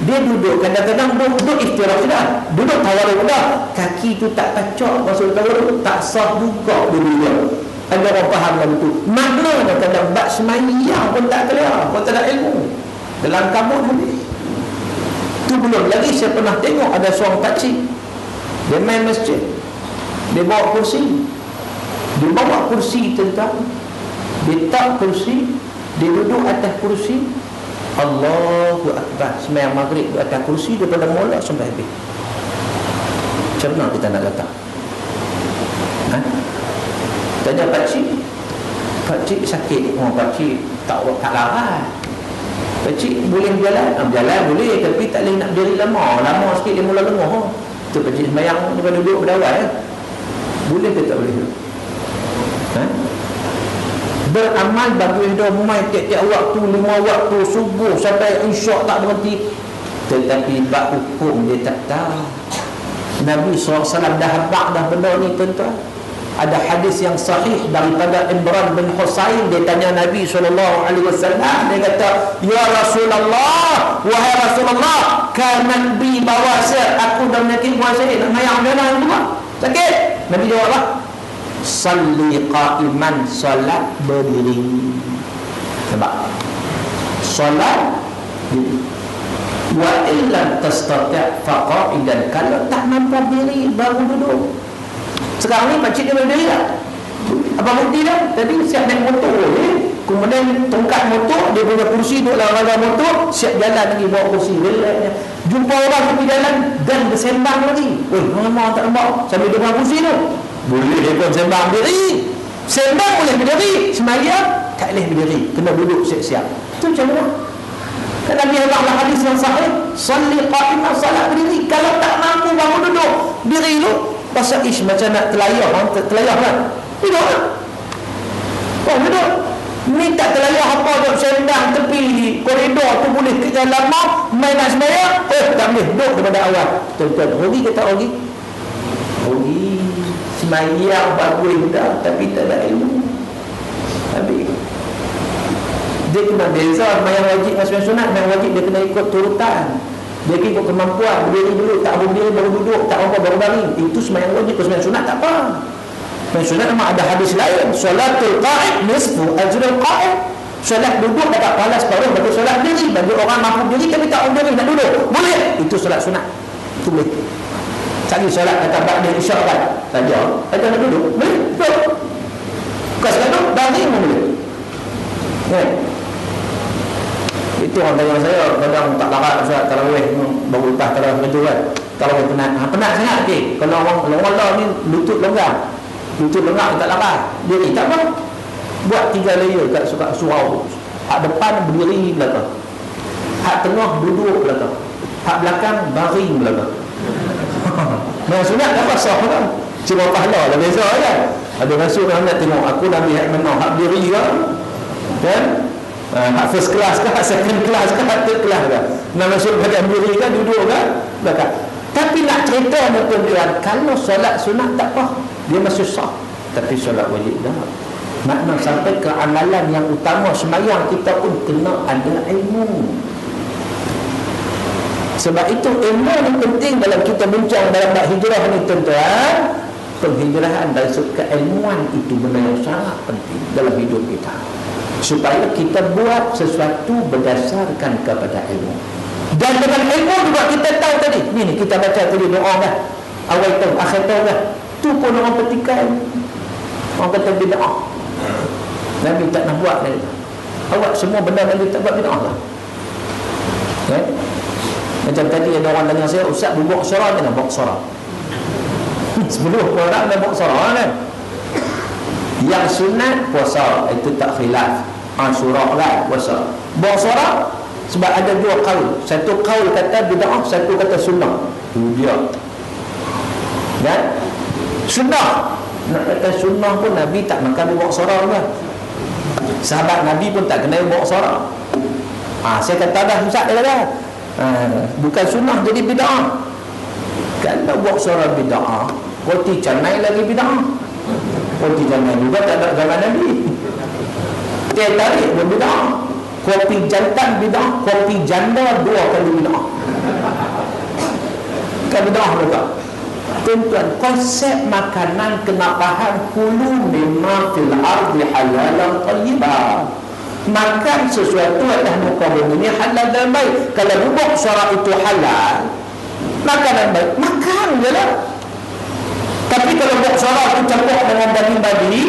Dia duduk, kadang-kadang duduk iftirah sudah, duduk tawarruk sudah, kaki tu tak pacak masuk tawarruk, tak sah juga dia. Ada orang faham lagu tu. Maknanya kadang bab semayang pun tak clear, pun tak ada ilmu. Dalam kabut habis. Tu belum lagi saya pernah tengok ada seorang pakcik, dia main masjid, dia bawa kursi. Dia bawa kursi tentang, dia tak kursi, dia duduk atas kursi. Allahu Akbar, sembahyang maghrib duduk atas kursi daripada mula sampai habis. Macam mana kita nak kata? Tanya pakcik sakit. Pakcik tak larat. Pakcik boleh berjalan? Berjalan boleh, tapi tak boleh nak berdiri lama sikit, dia mula lengah. Itu pakcik sembahyang daripada duduk pada awal. Boleh ke tak boleh? Beramal bagus dah, main tiap-tiap waktu, 5 waktu, subuh sampai isyak tak berhenti. Tetapi bab hukum dia tak tahu. Nabi SAW dah habaq dah benda ni tuan-tuan. Ada hadis yang sahih daripada Imran bin Husain. Dia tanya Nabi SAW, dia kata, ya Rasulullah, wahai Rasulullah, kanat bi bawasir, aku dah menyakit puasa ni, nak mayang mana semua sakit. Nabi jawab apa? Salli qa'iman, salat berdiri. Sebab salat berdiri. Wa illam tastati' faqa'idan, kalau tak mampu berdiri baru duduk. Sekarang ni pakcik dia berdiri tak? Apa bukti dah? Tadi siap naik motor kemudian tongkat motor, dia punya kursi duduk dalam raga motor, siap jalan lagi bawa kursi. Jumpa orang tepi jalan dan bersembang lagi. Lama tak nampak sambil dengan kursi tu. Boleh dia pun sembang berdiri. Sembang boleh berdiri, semayang tak boleh berdiri, kena duduk siap-siap. Itu macam mana? Kan Nabi Allah hadis yang sahih, salli qa'iman, salat berdiri. Kalau tak mampu bangun duduk, diri lu. Pasal macam nak telayah kan? Duduk kan? Duduk. Ni tak terlalu apa duduk sendang tepi koridor tu boleh ke dalam main nak sembahyang, tak boleh duduk daripada awal. Tuan-tuan, rugi ke tak rugi? Rugi. Sembahyang bagus dah tapi tak ada ilmu. Habis. Dia kena beza sembahyang wajib dengan sembahyang sunat. Sembahyang wajib dia kena ikut turutan. Dia ikut kemampuan. Berdiri dulu, tak berdiri baru duduk, tak apa baru baring. Itu sembahyang wajib. Kalau sembahyang sunat tak apa. Sembahyang sunat memang ada hadis lain. Solatul qa'id nisfu ajrul qa'id. Solat duduk dapat pahala separuh bagi solat diri. Bagi orang mampu diri tapi tak mampu diri nak duduk, boleh. Itu solat sunat. Itu boleh. Sagi solat kata ba'da isyak kan. Saja nak duduk, boleh. Duduk. Bukan sekadar duduk, baring pun boleh. Itu orang tanya saya, kadang tak larat Ustaz tarawih baru lepas tarawih kerja kan. Tarawih penat sangat kalau orang ni lutut longgar. Lutut longgar tak larat. Dia tak apa. Buat 3 layer kat surau. Hak depan berdiri belakang. Hak tengah duduk belakang. Hak belakang baring belakang. Nah, sunat tak pasal kan. Cuma pahala lah beza kan. Ada masuk nak tengok aku Nabi hak mana, hak berdiri kan? Hak first class ke, hak second class ke, hak third class ke. Nak masuk bahagian berdiri kan, duduk kan? Belakang. Tapi nak cerita tuan-tuan, kalau solat sunat tak apa, dia masih sah. Tapi solat wajib dah. Makna sampai ke amalan yang utama sembahyang kita pun kena ada ilmu. Sebab itu ilmu yang penting dalam kita bincang dalam bab hijrah ni tuan-tuan. Penghijrahan dari sudut keilmuan itu benda yang sangat penting dalam hidup kita. Supaya kita buat sesuatu berdasarkan kepada ilmu. Dan dengan ilmu juga kita tahu tadi. Ni kita baca tadi doa kan. Awal tahun, akhir tahun kan. Tu pun orang petikai. Orang kata bid'ah. Nabi tak nak buat lagi. Awak semua benda Nabi tak buat bid'ah lah. Okay? Macam tadi ada orang tanya saya, Ustaz bubuk syarah ke nak bubuk syarah? Sebelum orang nak bubuk syarah kan? Yang sunat puasa, itu tak khilaf. Asyura lah puasa. Bubuk syarah sebab ada 2 qaul. Satu qaul kata bid'ah, satu kata sunnah. Itu dia. Dan sunnah, nak kata sunnah pun Nabi tak makan bubuk syarah kan? Sahabat Nabi pun tak kena bawa suara. Saya kata dah Ustaz dia kata bukan sunnah jadi bid'ah. Kalau bawa suara bid'ah, roti canai lagi bid'ah. Roti canai juga tak ada zaman Nabi. Teh tarik pun bid'ah. Kopi jantan bid'ah. Kopi janda 2 kali bid'ah. Kan bid'ah juga. Tuan-tuan, konsep makanan kena faham kulu mimma fil ardi halalan thayyibah. Makan sesuatu atas muka bumi ini halal dan baik. Kalau bubuk suara itu halal, makanan baik, makan je lah. Tapi kalau bubuk suara itu campur dengan daging babi,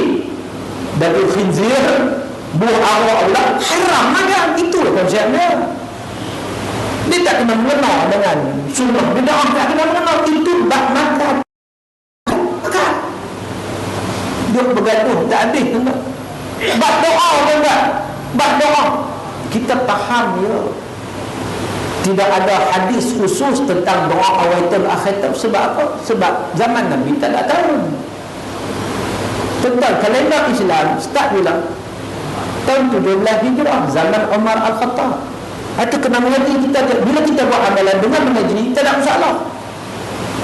daging khinzir, buah arwah Allah, haram makan. Itulah konsepnya. Dia tak kena mengenal dengan sunnah bid'ah, tak kena mengenal. Itu bab makan. Makan. Dia bergaduh tak habis tuan. Bab doa tuan. Bab doa kita faham ya. Tidak ada hadis khusus tentang doa awaitul akhir. Sebab apa? Sebab zaman Nabi tak ada tahun. Tentang kalender Islam start bila tahun 17 Hijrah, zaman Umar Al-Khattab. Itu kena mengerti kita. Bila kita buat amalan dengan mengaji, tak ada masalah.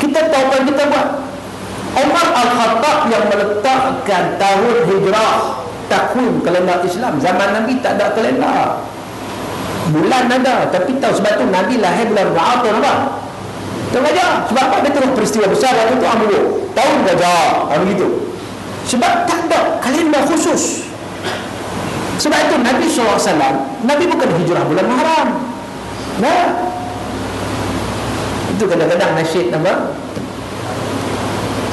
Kita tahu apa kita buat. Umar Al-Khattab yang meletakkan tahun hijrah, takwim kalender Islam. Zaman Nabi tak ada kalender. Bulan ada, tapi tahu sebab tu Nabi lahir bulan Ra'atun apa? Tahu aja. Sebab apa? Dia terus peristiwa besar waktu tu ambil tahun gajah, begitu. Sebab tak ada kalender khusus. Sebab itu Nabi SAW, Nabi bukan hijrah bulan Muharram. Nah, itu kadang-kadang nasyid apa?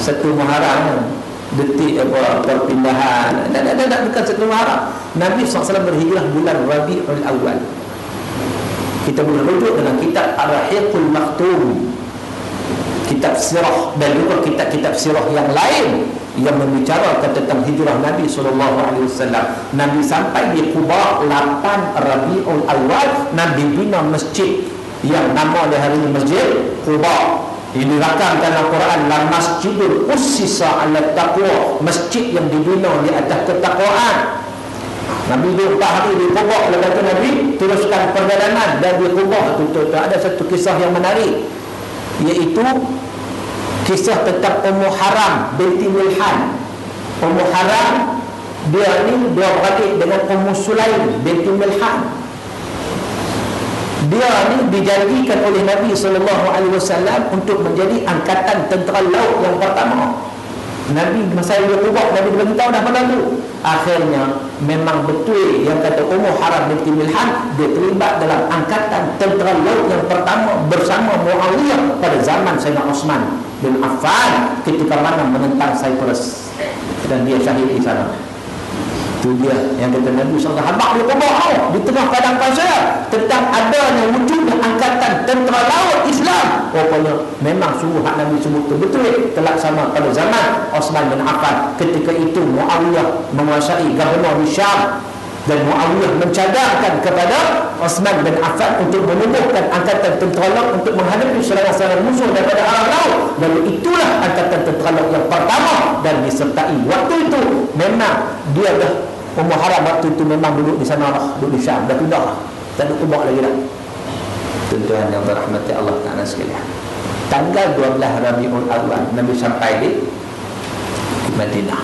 1 Muharram, detik apa perpindahan. Tak bukan 1 Muharram. Nabi SAW berhijrah bulan Rabiul Awal. Kita boleh rujuk dengan kitab Ar-Rahiqul Maktum, kitab sirah, dan juga kitab-kitab sirah yang lain yang membicarakan tentang hijrah Nabi SAW. Nabi sampai di Quba 8 Rabiul Awal. Nabi bina masjid yang nama dia hari ini Masjid Quba. Ini dirakamkan dalam Quran, la masjidul ussisa ala taqwa, masjid yang dibina di atas ketakwaan. Nabi duduk 4 hari di Quba, lepas tu Nabi teruskan perjalanan dan di Quba tu ada satu kisah yang menarik, iaitu kisah tentang Ummu Haram binti Milhan. Ummu Haram dia ni dua beradik dengan Ummu Sulaim binti Milhan. Dia ni dijanjikan oleh Nabi SAW untuk menjadi angkatan tentera laut yang pertama. Nabi masa dia Quba, Nabi beritahu dah pada tu. Akhirnya memang betul yang kata Ummu Haram binti Milhan, dia terlibat dalam angkatan tentera laut yang pertama bersama Muawiyah pada zaman Sayyidina Osman bin Affan ketika mana menentang Cyprus, dan dia syahid di sana. Itu dia yang kata Nabi SAW, habaq dia Quba di tengah padang pasir tentang adanya wujudnya angkatan tentera laut Islam. Pokoknya memang sungguh hak Nabi sebut tu betul terlaksana pada zaman Osman bin Affan. Ketika itu Muawiyah menguasai gubernur di Syam, dan Muawiyah mencadangkan kepada Osman bin Affan untuk menubuhkan angkatan tentera laut untuk menghadapi serangan-serangan musuh daripada arah laut. Lalu itulah angkatan tentera laut yang pertama, dan disertai waktu itu memang dia dah, Ummu Haram waktu itu memang duduk di sana lah, duduk di Syam, dah pindah lah, tak ada Quba lagi dah. Tuan-tuan yang dirahmati Allah Ta'ala sekalian, tanggal 12 Rabiul Awal Nabi sampai di Madinah.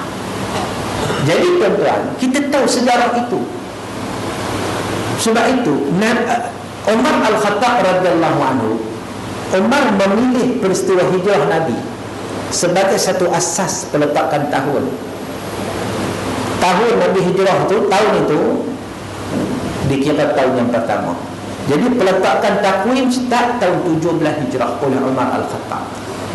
Jadi tuan-tuan, kita tahu sejarah itu. Sebab itu Umar Al-Khattab radhiyallahu anhu, Umar memilih peristiwa hijrah Nabi sebagai satu asas peletakan tahun Nabi hijrah tu. Tahun itu dikira tahun yang pertama. Jadi peletakan takwim start tahun 17 hijrah oleh Umar Al-Khattab.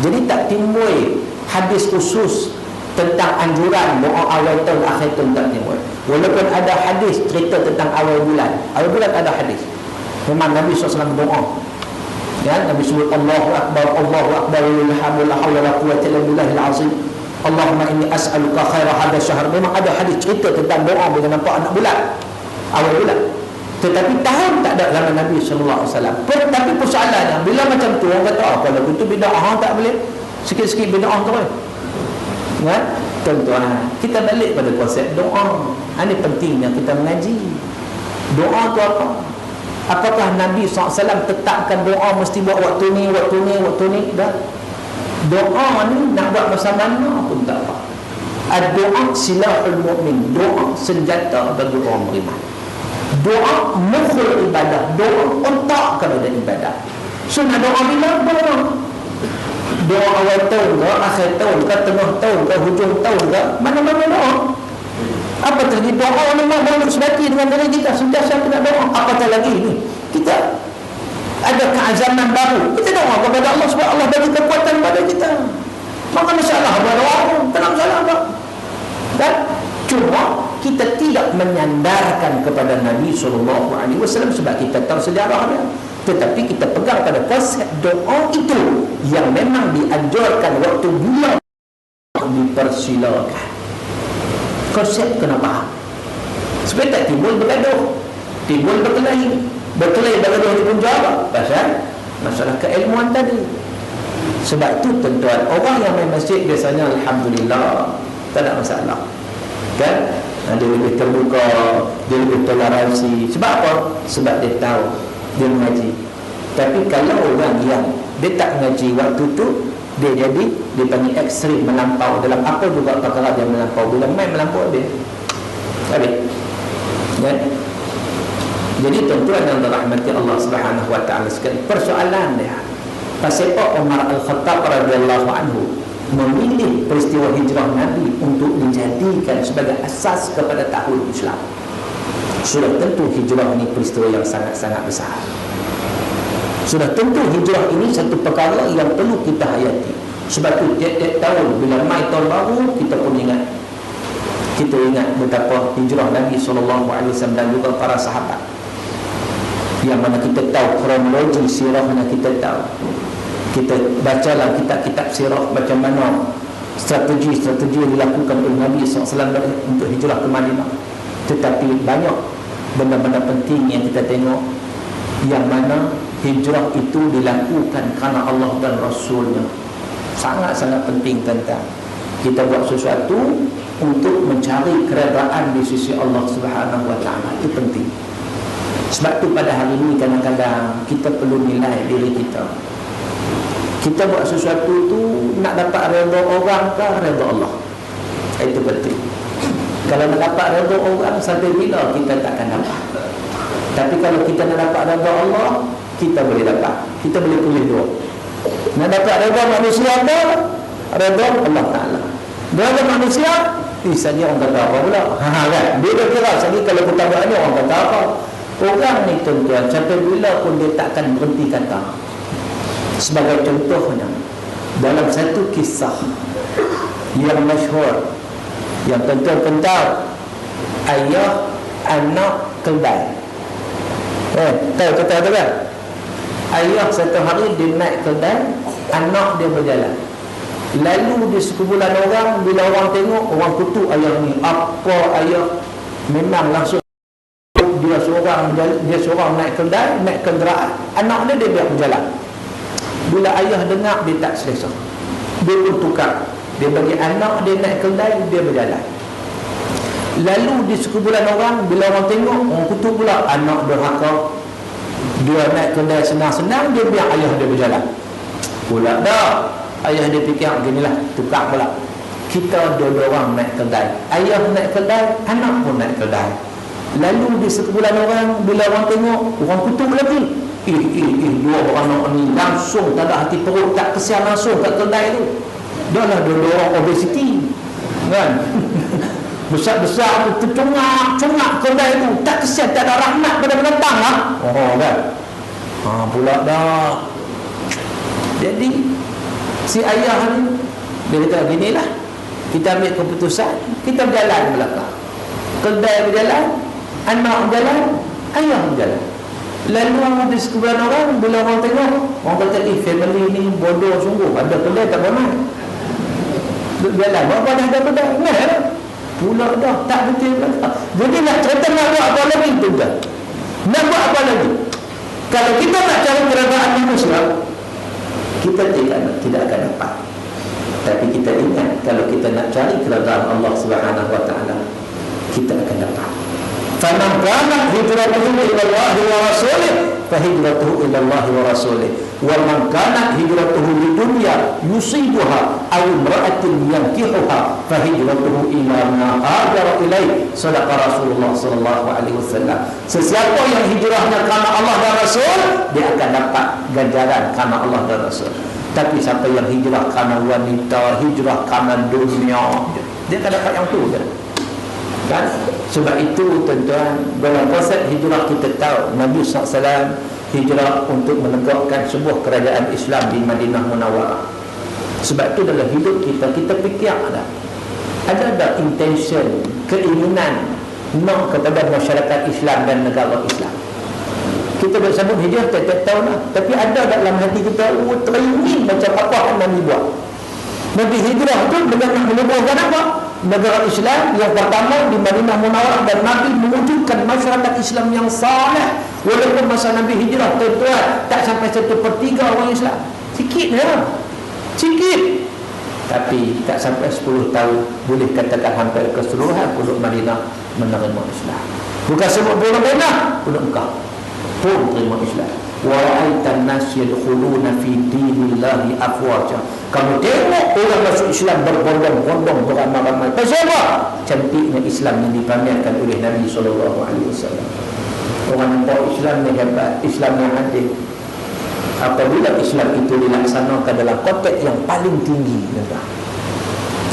Jadi tak timbul hadis khusus tentang anjuran doa awal tahun akhir tahun, tak timbul. Walaupun ada hadis cerita tentang awal bulan ada hadis. Memang Nabi SAW doa, ya, Nabi sebut Allahu Akbar, Allahu Akbar, la hawla wala quwwata illa billahil azim, Allahumma inni as'aluka khaira hadha syahr. Memang ada hadis cerita tentang doa bila nampak anak bulan, awal bulan. Tetapi tahun tak ada zaman Nabi SAW. Tapi persoalannya, bila macam tu orang kata, kalau itu bid'ah, tak boleh sikit-sikit bid'ah tu. Ya, tuan-tuan, kita balik pada konsep doa. Ini pentingnya kita mengaji. Doa tu apa? Apakah Nabi SAW tetapkan doa mesti buat waktu ni? Dah. Doa ni nak buat masa mana pun tak apa. Ad-doa silahul mu'min. Doa senjata bagi orang beriman. Doa mukhul ibadah. Doa otak kalau ada ibadah. So nak doa bila? Doa awal tahun ke, akhir tahun ke, tengah tahun ke, hujung tahun ke, mana-mana doa. Apa tadi doa memang boleh sebati dengan diri kita. Sudah saya nak doa. Apatah lagi ni kita ada keazaman baru, kita doa kepada Allah supaya Allah bagi kekuatan pada kita. Maka masalah berdoa pun tenang salah tak? Dan cuma kita tidak menyandarkan kepada Nabi SAW sebab kita tahu sejarah dia. Tetapi kita pegang pada konsep doa itu yang memang dianjurkan waktu bulan, dipersilakan. Konsep kena faham supaya tak timbul bergaduh, timbul berkelahi bergaduh di punca apa? Pasal masalah keilmuan tadi. Sebab itu tuan-tuan, orang yang main masjid biasanya alhamdulillah tak ada masalah, kan? Dia lebih terbuka, dia lebih toleransi. Sebab apa? Sebab dia tahu, dia mengaji. Tapi kalau orang yang dia tak mengaji waktu tu, dia jadi dipanggil ekstrim, melampau dalam apa juga perkara dia melampau. Bila main melampau dia habis, ya? Jadi tuan-tuan yang dirahmati Allah Subhanahu wa taala sekalian, persoalan dia pasal Umar Al-Khattab radhiyallahu anhu memilih peristiwa hijrah Nabi untuk dijadikan sebagai asas kepada tahun Islam. Sudah tentu hijrah ini peristiwa yang sangat-sangat besar. Sudah tentu hijrah ini satu perkara yang perlu kita hayati. Sebab itu tiap-tiap tahun bila mai tahun baru, kita pun ingat. Kita ingat betapa hijrah Nabi SAW dan juga para sahabat. Yang mana kita tahu kronologi sirahnya, kita tahu. Kita bacalah kitab-kitab sirah macam mana strategi-strategi yang dilakukan oleh Nabi SAW untuk hijrah ke Madinah. Tetapi banyak benda-benda penting yang kita tengok, yang mana hijrah itu dilakukan kerana Allah dan Rasulnya. Sangat-sangat penting tentang kita buat sesuatu untuk mencari keredaan di sisi Allah Subhanahu wa taala. Itu penting. Sebab tu pada hari ini kadang-kadang kita perlu nilai diri kita. Kita buat sesuatu tu nak dapat redha orang ke redha Allah. Itu penting. Kalau nak dapat redha orang, sampai bila kita takkan dapat. Tapi kalau kita nak dapat redha Allah, kita boleh dapat. Kita boleh pilih dua. Nak dapat redha manusia apa? Redha Allah Ta'ala. Redha manusia, saja orang kata apa pula. Kan? Dia dah kira sekali kalau kita buat ni orang kata apa. Orang ni tuan-tuan, sampai bila pun dia takkan berhenti kata. Sebagai contohnya, dalam satu kisah yang masyhur, yang tuan-tuan kental, ayah anak keldai. Tahu kata tu kan? Ayah satu hari dia naik keldai, anak dia berjalan. Lalu di sekumpulan orang, bila orang tengok, orang kutuk ayah ni. Apa ayah? Memang langsung dia seorang naik keldai, naik kenderaan. Anak dia biar berjalan. Bila ayah dengar, dia tak selesa. Dia pun tukar. Dia bagi anak dia naik keldai, dia berjalan. Lalu di sekumpulan orang, bila orang tengok, orang kutuk pula anak derhaka. Dia naik keldai senang-senang, dia biar ayah dia berjalan. Pula dah ayah dia fikir beginilah, tukar pula. Kita dua orang naik keldai. Ayah naik keldai, anak pun naik keldai. Lalu di sekumpulan orang, bila orang tengok, orang kutuk lagi. Dua orang ni langsung tak ada hati perut, tak kesian langsung kat keldai tu. Dah lah dua orang obesity, kan? Besar-besar tu tercungak keldai tu, tak kesian, tak ada rahmat pada penentang lah. Kan? Pula dah. Jadi si ayah ni dia kata ginilah, kita ambil keputusan, kita berjalan belakang. Keldai berjalan, anak berjalan, ayah berjalan. Lalu di sekumpulan orang, bila orang tengok, orang kata family ni bodoh sungguh, ada keldai tak pernah berjalan, berapa dah ada keldai, nah pula dah, tak betul lah. Jadi nak cerita nak buat apa lagi tu kan? Nak buat apa lagi? Kalau kita nak cari keredaan manusia, kita tidak akan dapat. Tapi kita ingat, kalau kita nak cari keredaan Allah Subhanahu wa taala, kita akan dapat. فَمَنْ كَانَتْ هِجْرَتُهُ إِلَى اللَّهِ وَرَسُولِهِ فَهِجْرَتُهُ إِلَى اللَّهِ وَرَسُولِهِ وَمَنْ كَانَتْ هِجْرَتُهُ لِدُنْيَا يُصِيبُهَا أَوْ امْرَأَةٍ يَنْكِحُهَا فَهِجْرَتُهُ إِلَى مَا هَاجَرَ إِلَيْهِ صدق Rasulullah sallallahu alaihi wasallam. Sesiapa yang hijrahnya karena Allah dan Rasul, dia akan dapat ganjaran karena Allah dan Rasul. Tapi siapa yang hijrah karena wanita, hijrah karena dunia, dia akan dapat yang tu je. Kan? Sebab itu tuan-tuan, dalam konsep hijrah kita tahu Nabi SAW hijrah untuk menegakkan sebuah kerajaan Islam di Madinah Munawwarah. Sebab itu dalam hidup kita fikir ada intention, keinginan nak kepada masyarakat Islam dan negara Islam. Kita bersambut hijrah tiap-tiap tahun lah. Tapi ada dalam hati kita teringin macam apa yang Nabi buat. Nabi hijrah tu dengan menubuhkan apa? Negara Islam yang pertama di Madinah Munawwarah, dan Nabi mewujudkan masyarakat Islam yang saleh. Walaupun masa Nabi hijrah tuan-tuan tak sampai 1/3 orang Islam. Sikit ya. Sikit. Tapi tak sampai 10 tahun, boleh katakan hampir keseluruhan penduduk Madinah menerima Islam. Bukan semua penduduk Madinah, penduduk Mekah pun terima Islam. Wa ra'aitan nas yadkhuluna fi dinillahi afwaja. Kamu tengok orang masuk Islam berbondong-bondong, beramai-ramai. Pasal apa? Cantiknya Islam yang dipamerkan oleh Nabi SAW. Orang nampak Islam ni hebat, Islam yang adil. Apabila Islam itu dilaksanakan dalam konteks yang paling tinggi,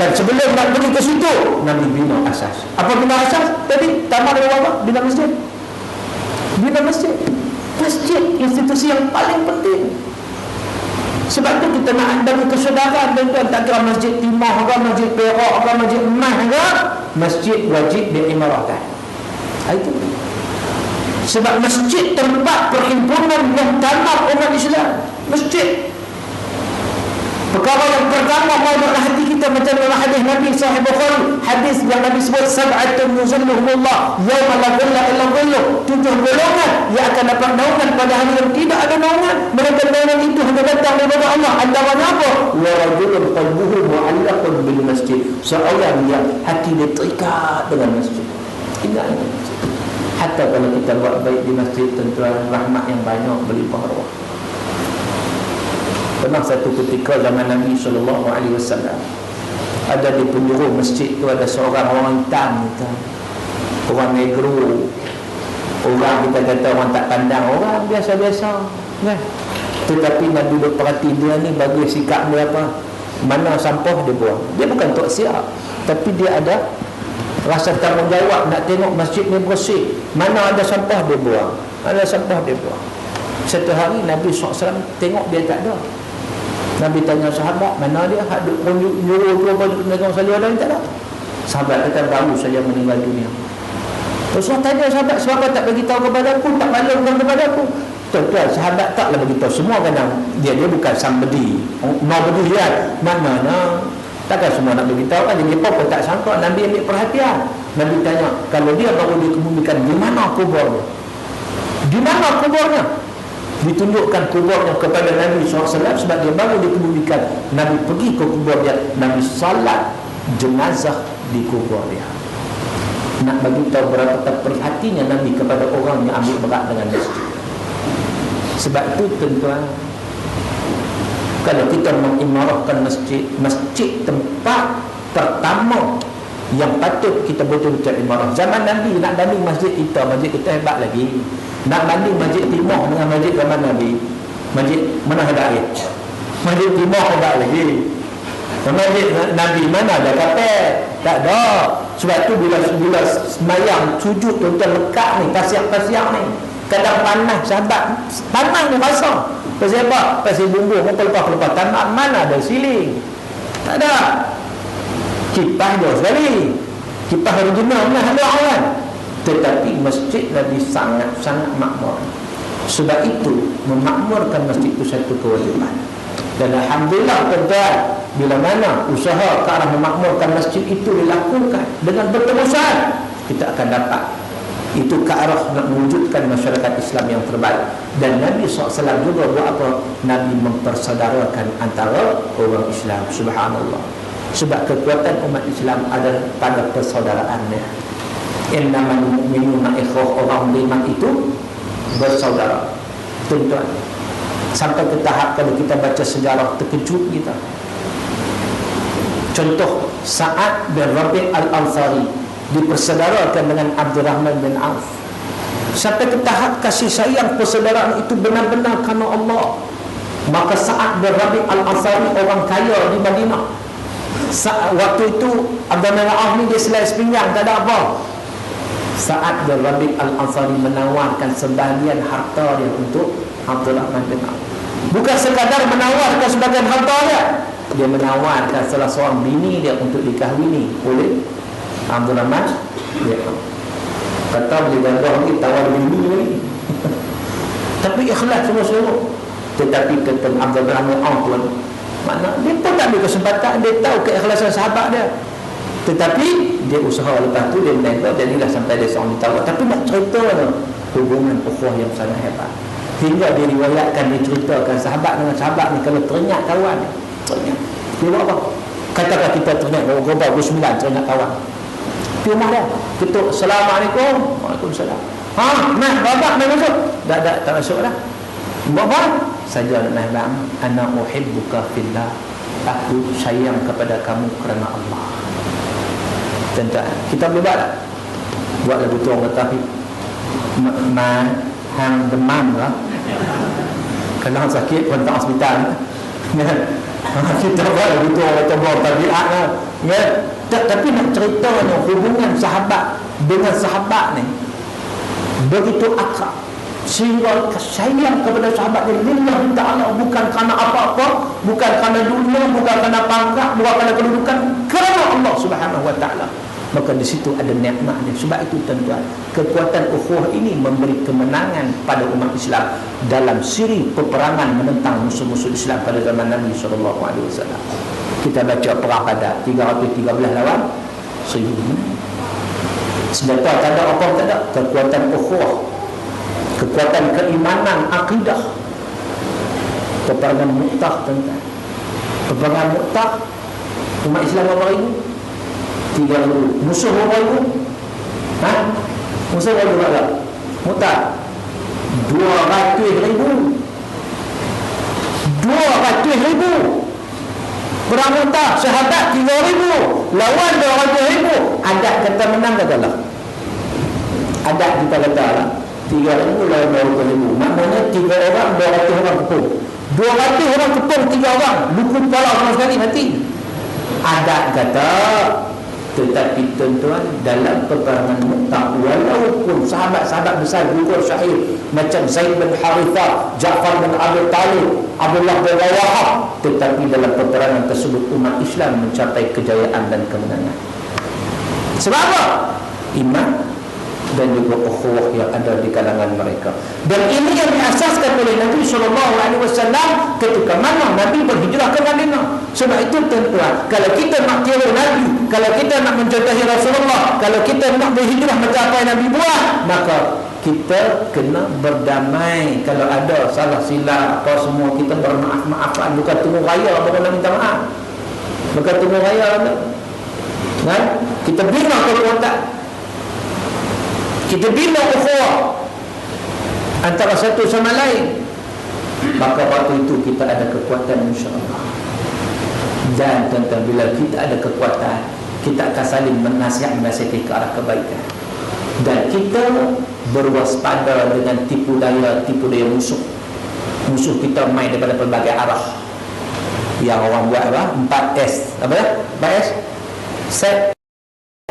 dan sebelum nak pergi ke situ, Nabi bina asas. Apa bina asas? Tadi tamat dari apa? Bina masjid. Bina masjid. Masjid institusi yang paling penting. Sebab tu kita nak bagi kesedaran tuan-tuan, tak kira masjid timah ke, masjid perak ke, masjid emas ke, masjid wajib diimarahkan. Itu. Sebab masjid tempat perhimpunan muktamar umat Islam. Masjid. Perkara yang pertama maudhu'lah hati kita macam dalam hadis Nabi Sahih Bukhari, hadis yang Nabi sebut sab'atun yuzilluhumullah yauma la dhilla illa dhilluh, 7 golongan yang akan dapat naungan pada hari yang tidak ada naungan. Mereka naungan itu hanya datang daripada Allah. Antaranya apa? Wa rajulun qalbuhu mu'allaqun bil masjid, seorang yang hati dia terikat dengan masjid. Ingat ini. Hatta kalau kita buat baik di masjid, tentuan rahmat yang banyak berlimpah ruah. Pernah satu ketika zaman Nabi SAW, ada di penjuru masjid tu ada seorang orang hitam kita, orang negro, orang kita kata orang tak pandang, orang biasa-biasa kan? Tetapi Nabi duduk perhati dia ni, bagi sikap dia apa, mana sampah dia buang. Dia bukan tok siap, tapi dia ada rasa tanggungjawab nak tengok masjid ni bersih. Mana ada sampah dia buang, ada sampah dia buang. Satu hari Nabi SAW tengok dia tak ada. Nabi tanya sahabat, mana dia? Hak nyuruh tu apa negara selalu ada, tak ada. Sahabat kata, baru saja meninggal dunia. Rasulullah tanya sahabat, sebab tak bagi tahu kepada aku, tak maklumkan kepada aku. Tuan-tuan, sahabat taklah bagi tahu semua kadang. Dia bukan somebody, nobody kan. Mana takkan semua nak bagi tahu kan. Jadi apa tak sangka Nabi ambil perhatian. Nabi tanya, kalau dia baru dikebumikan, di mana kuburnya? Di mana kuburnya? Ditunjukkan kuburnya kepada Nabi SAW sebab dia baru dikebumikan. Nabi pergi ke kubur dia, Nabi salat jenazah di kubur dia. Nak bagi tahu berapa terperhatinya Nabi kepada orang yang ambil berat dengan masjid. Sebab itu tuan-tuan, kalau kita mengimarahkan masjid, masjid tempat pertama yang patut kita betul-betul imarah. Zaman Nabi nak banding masjid kita hebat lagi. Nak banding masjid Timur dengan masjid zaman Nabi, masjid mana ada air? Masjid Timur hebat lagi. Masjid Nabi mana ada kapal? Tak ada. Sebab tu bila semayang sujud tuan-tuan lekat ni, pasiak-pasiak ni, kadang panas sahabat, panas ni basah. Pasal apa? Pasal bumbu lepas tanah, mana ada siling? Tak ada. Kipas dia sekali, kipas original mana ada kan. Tetapi masjid Nabi sangat-sangat makmur. Sebab itu memakmurkan masjid itu satu kewajiban. Dan alhamdulillah tuan-tuan, bila mana usaha ke arah memakmurkan masjid itu dilakukan dengan berterusan, kita akan dapat itu ke arah nak mewujudkan masyarakat Islam yang terbaik. Dan Nabi SAW juga buat apa? Nabi mempersaudarakan antara orang Islam. Subhanallah. Sebab kekuatan umat Islam ada pada persaudaraannya. Innamal mu'minuna ikhwah, orang beriman itu bersaudara. Tuan-tuan, sampai ke tahap kalau kita baca sejarah terkejut kita. Contoh, Sa'ad bin Rabi' al-Ansari dipersaudarakan dengan Abdurrahman bin Auf. Sampai ke tahap kasih sayang persaudaraan itu benar-benar kerana Allah. Maka Sa'ad bin Rabi' al-Ansari orang kaya di Madinah. Waktu itu Abdurrahman bin Auf ni dia selai sepinggang, tak ada apa. Sa'ad bin Rabi' al-Ansari menawarkan sebahagian harta dia untuk Abdurrahman bin Auf. Bukan sekadar menawarkan sebagian harta dia menawarkan salah seorang bini dia untuk dikahwini oleh Abdurrahman bin Auf. Kata boleh gandang lagi, tawar bini ni. Tapi ikhlas semua-semua. Tetapi kata Abdurrahman bin Auf pun, mana dia pun tak ambil kesempatan. Dia tahu keikhlasan sahabat dia, tetapi dia usaha lepas tu dia menegur. Jadilah sampai dia seorang ditawar. Tapi nak cerita hubungan ukhuwah yang sangat hebat, hingga diriwayatkan, diceritakan sahabat dengan sahabat ni kalau teringat kawan ni, teringat dia buat apa? Katakan kita teringat berapa 9 teringat kawan, pergi rumah dia, ketuk, Assalamualaikum. Waalaikumsalam. Nah babak nak masuk? Tak masuk lah. Buat apa? Saja nak bang, ana uhibbuka fillah, aku sayang kepada kamu kerana Allah. Tuan-tuan, kita boleh buat tak? Buat lagu tu orang kata hang demam lah, kalau sakit pun tak hospital kan. Kita buat lagu tu orang kata buat tabiat lah kan. Tapi nak cerita ni, hubungan sahabat dengan sahabat ni begitu akrab, sehingga sayang kepada sahabat ni lillahi ta'ala, bukan kerana apa-apa, bukan kerana dunia, bukan kerana pangkat, bukan kerana kedudukan, kerana Allah Subhanahu wa ta'ala. maka di situ ada nikmatnya. Sebab itu tuan-tuan, kekuatan ukhuwah ini memberi kemenangan pada umat Islam dalam siri peperangan menentang musuh-musuh Islam pada zaman Nabi SAW. Kita baca perang Badar 313 lawan 1000. Senjata tak ada, apa tak ada, kekuatan ukhuwah, kekuatan keimanan, akidah. Peperangan Mu'tah, tuan-tuan. Peperangan Mu'tah, umat Islam berapa ribu? 3,000. Musuh berapa ribu? Musuh berapa ribu? Mu'tah 200,000. 200,000. Perang Mu'tah, sahabat 3,000, lawan 200,000. Adat kata menang ke kalah? Adat kita kata lah 3,000 lawan 200,000. Maknanya 3 orang 200 orang kepung. 200 orang kepung 3 orang, luku kepala sama sekali mati. Adat kata. Tetapi tuan-tuan, dalam peperangan Mu'tah, walaupun sahabat-sahabat besar gugur syahid macam Zaid bin Harithah, Ja'far bin Abi Talib, Abdullah bin Rawahah, tetapi dalam peperangan tersebut umat Islam mencapai kejayaan dan kemenangan. Sebab apa? Iman dan juga ukhuwah yang ada di kalangan mereka. Dan ini yang diasaskan oleh Nabi SAW ketika mana Nabi berhijrah ke Madinah. Sebab itu tuan-tuan, kalau kita nak tiru Nabi, kalau kita nak mencontohi Rasulullah, kalau kita nak berhijrah macam apa yang Nabi buat, maka kita kena berdamai. Kalau ada salah silap apa semua, kita bermaaf-maafan. Bukan tunggu raya baru nak minta maaf. Bukan tunggu raya kan? Kita bina kekuatan, kita bina ukhuwah antara satu sama lain, maka waktu itu kita ada kekuatan, insya-Allah. Dan tuan-tuan, bila kita ada kekuatan, kita akan saling menasihati ke arah kebaikan. Dan kita berwaspada dengan tipu daya musuh. Musuh kita main daripada pelbagai arah. Yang orang buat apa? 4S. Apa ya? 4S. Set,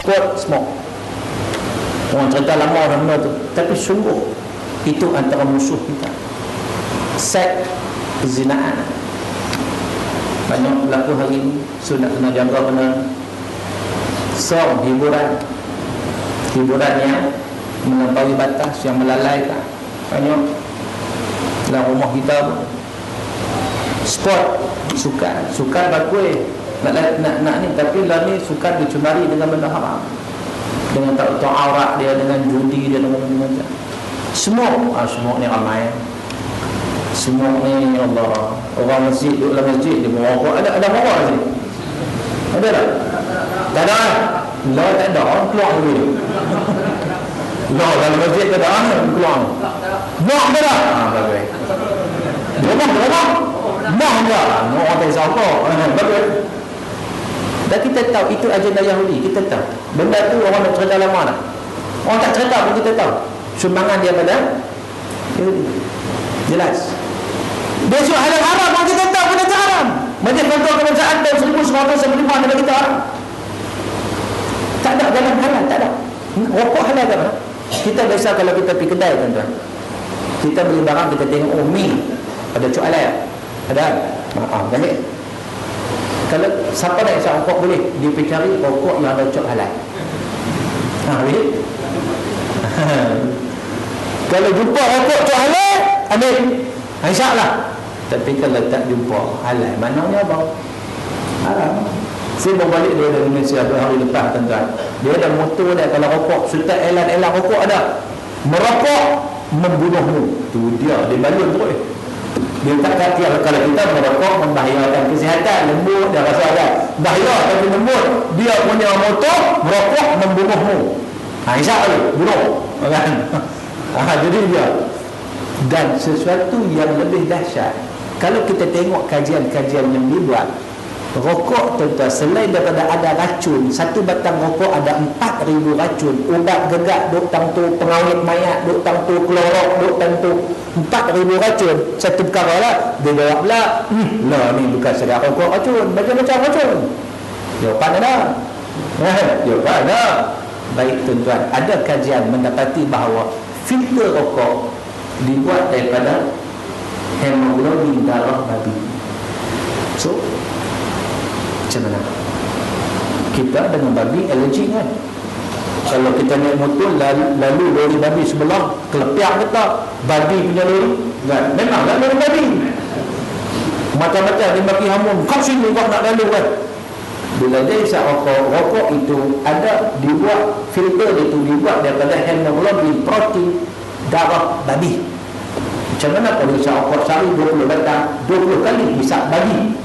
squat, smoke. Orang cerita lama dah benda tu. Tapi sungguh itu antara musuh kita. Seks, zinaan. Banyak berlaku hari ini. Sudah kena jaga benar. Song, hiburan yang melampaui batas, yang melalaikan. Banyak dalam rumah kita pun. Sport, sukan bagus. Nak ni, tapi lah ni sukan dicemari dengan benda haram, dengan tak tahu aurat dia, dengan judi dia, dengan macam-macam. Semua ni ramai. Semua ni, Allah, orang masjid, duduk dalam masjid dia merokok. Ada merokok di sini? Ada tak? Tak ada. Lah tak ada, orang keluar dulu. Lah dalam masjid tak ada, keluar. Mak tak ada. Bagus. Rumah. Mak tak. Orang tak sokok. Bagus. Dan kita tahu itu agenda Yahudi. Kita tahu benda tu orang nak cerita lama dah. Orang tak cerita pun kita tahu sumbangan dia pada Yahudi. Jelas. Dia suruh halal haram pun kita tahu benda tu haram. Macam contoh kebangsaan tahun 1995 negara kita haram. Tak ada dalam halal, tak ada. Rokok halal tak ada. Kita biasa kalau kita pergi kedai, tuan-tuan, kita beli barang, kita tengok mi ada cuk halal. Ada. Baik. Kalau siapa nak isap rokok boleh, dia pergi cari rokok yang ada cuk halal. Boleh. Kalau jumpa rokok cuk halal, ambil. InsyaAllah. Tapi kalau tak jumpa halal, maknanya apa? Haram. Saya bawa balik dia dari Malaysia 2 hari lepas, tuan-tuan. Dia ada motor dia, kalau rokok, serta elan rokok ada. Merokok membunuhmu. Tu dia balun terus. Dia tak kata kalau kita merokok membahayakan kesihatan, lembut, dia rasa ada bahaya tapi lembut. Dia punya motor, merokok membunuhmu. InsyaAllah bunuh kan. Jadi dia. Dan sesuatu yang lebih dahsyat, kalau kita tengok kajian-kajian yang dibuat, rokok, tuan-tuan, selain daripada ada racun, satu batang rokok ada 4,000 racun. Ubat gegak duk tang tu, pengawet mayat duk tang tu, klorok duk tang tu, 4,000 racun. Satu perkara lah, dia jawab pula, lah ni bukan sedar rokok racun, macam-macam racun. Jawapan ada. Jawapan ada. Baik tuan-tuan, ada kajian mendapati bahawa filter rokok dibuat daripada hemoglobin darah babi. So macam mana? Kita dengan babi alergi kan? Kalau kita naik motor lalu lori babi sebelah, kelepiak kita babi punya lori, kan? Memanglah lori babi. Macam-macam dia bagi hamun, kau sini kau nak lalu kan. Bila dia isap rokok itu ada dibuat filter dia tu dibuat daripada hemoglobin protein darah babi. Macam mana kalau isap rokok sehari 20 batang 20 kali isap babi?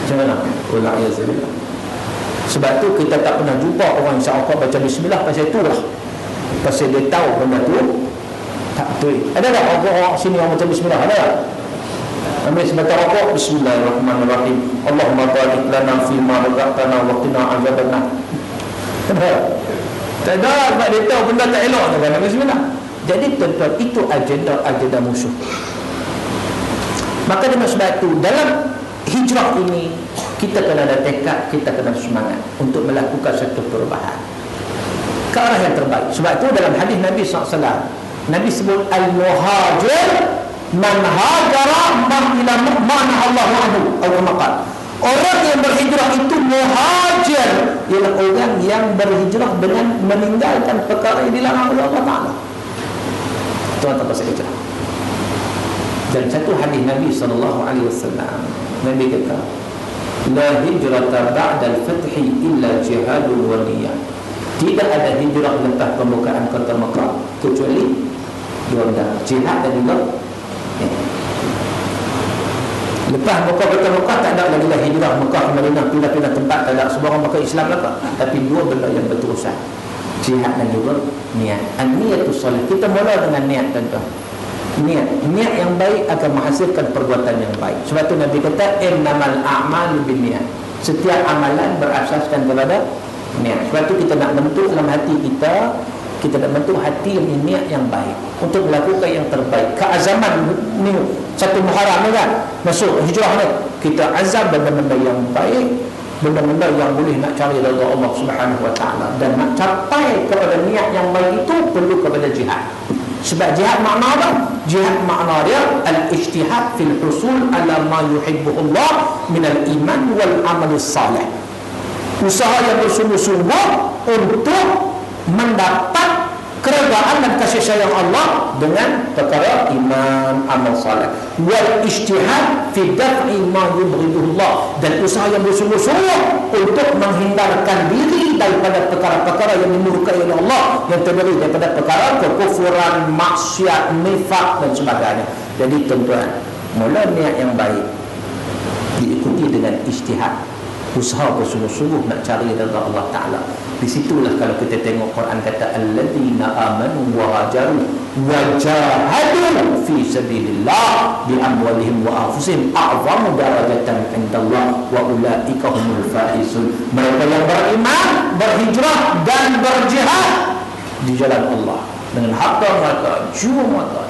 Macam mana? Ulah ya sebenarnya. Sebab tu kita tak pernah jumpa orang isap rokok baca bismillah pasal itulah. Pasal dia tahu benda tu tak betul. Ada tak orang sini orang baca bismillah? Ada tak? Ambil sebatang rokok, bismillahirrahmanirrahim. Allahumma barik lana fima razaqtana wa qina azabannar. Tak ada, sebab dia tahu benda tak elok tu kan. Bismillah. Jadi tuan-tuan, itu agenda musuh. Maka dengan sebab itu dalam hijrah ini kita kena ada tekad, kita kena semangat untuk melakukan satu perubahan ke arah yang terbaik. Sebab itu dalam hadis Nabi SAW, Nabi sebut al-muhajir man hajara ila ma'na Allah anhu atau maqal. Orang yang berhijrah itu muhajir, ialah orang yang berhijrah dengan meninggalkan perkara yang dilarang oleh Allah Taala. Tuan-tuan pasal hijrah. Dan satu hadis Nabi SAW, Nabi kata, la hijrata ba'da al-fath illa jihadun wa niyyah. Tidak ada hijrah lepas pembukaan kota Mekah kecuali dua benda, jihad dan juga lepas Mekah tak ada lagi lah hijrah Mekah ke Madinah, pindah-pindah tempat, tak ada. Semua orang pakai Islam lah, tapi dua benda yang berterusan, jihad dan juga niat. An-niyatus salih. Kita mula dengan niat, tuan-tuan. Niat yang baik akan menghasilkan perbuatan yang baik. Sebab tu Nabi kata innamal a'malu binniyat. Setiap amalan berasaskan kepada niat. Sebab tu kita nak bentuk dalam hati kita nak bentuk hati yang niat yang baik untuk melakukan yang terbaik. Keazaman ni satu Muharram ni kan, masuk hijrah ni, kita azam benda-benda yang baik, benda-benda yang boleh nak cari redha Allah Subhanahu wa taala, dan nak capai kepada niat yang baik itu perlu kepada jihad. Sebab jihad makna apa? Jihad makna dia al-ijtihad fil husul ala ma yuhibbu Allah min al-iman wal amal salih. Usaha yang bersungguh-sungguh untuk mendapat keredaan dan kasih sayang Allah dengan perkara iman, amal saleh. Wal ijtihad fi daf'i ma yubghidullah, dan usaha yang bersungguh-sungguh untuk menghindarkan diri daripada perkara-perkara yang dimurkai oleh Allah, yang terdiri daripada perkara kekufuran, maksiat, nifak dan sebagainya. Jadi tuan-tuan, mula niat yang baik diikuti dengan ijtihad, usaha bersungguh-sungguh nak cari redha Allah Ta'ala. Di situlah kalau kita tengok Quran kata alladzina amanu wa hajaru wa jahadu fi sabilillah bi amwalihim wa anfusihim a'zamu darajatan indallah wa ulaika humul faizun. Mereka yang beriman, berhijrah dan berjihad di jalan Allah dengan harta mereka, jiwa mereka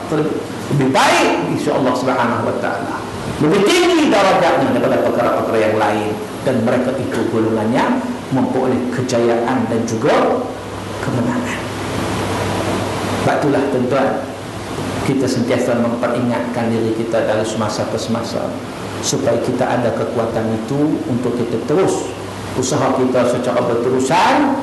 lebih baik di sisi Allah Subhanahu wa taala, lebih tinggi darajatnya daripada perkara-perkara yang lain, dan mereka itu golongannya memperoleh kejayaan dan juga kemenangan. Sebab itulah tuan-tuan, kita sentiasa memperingatkan diri kita dari semasa ke semasa supaya kita ada kekuatan itu untuk kita terus usaha kita secara berterusan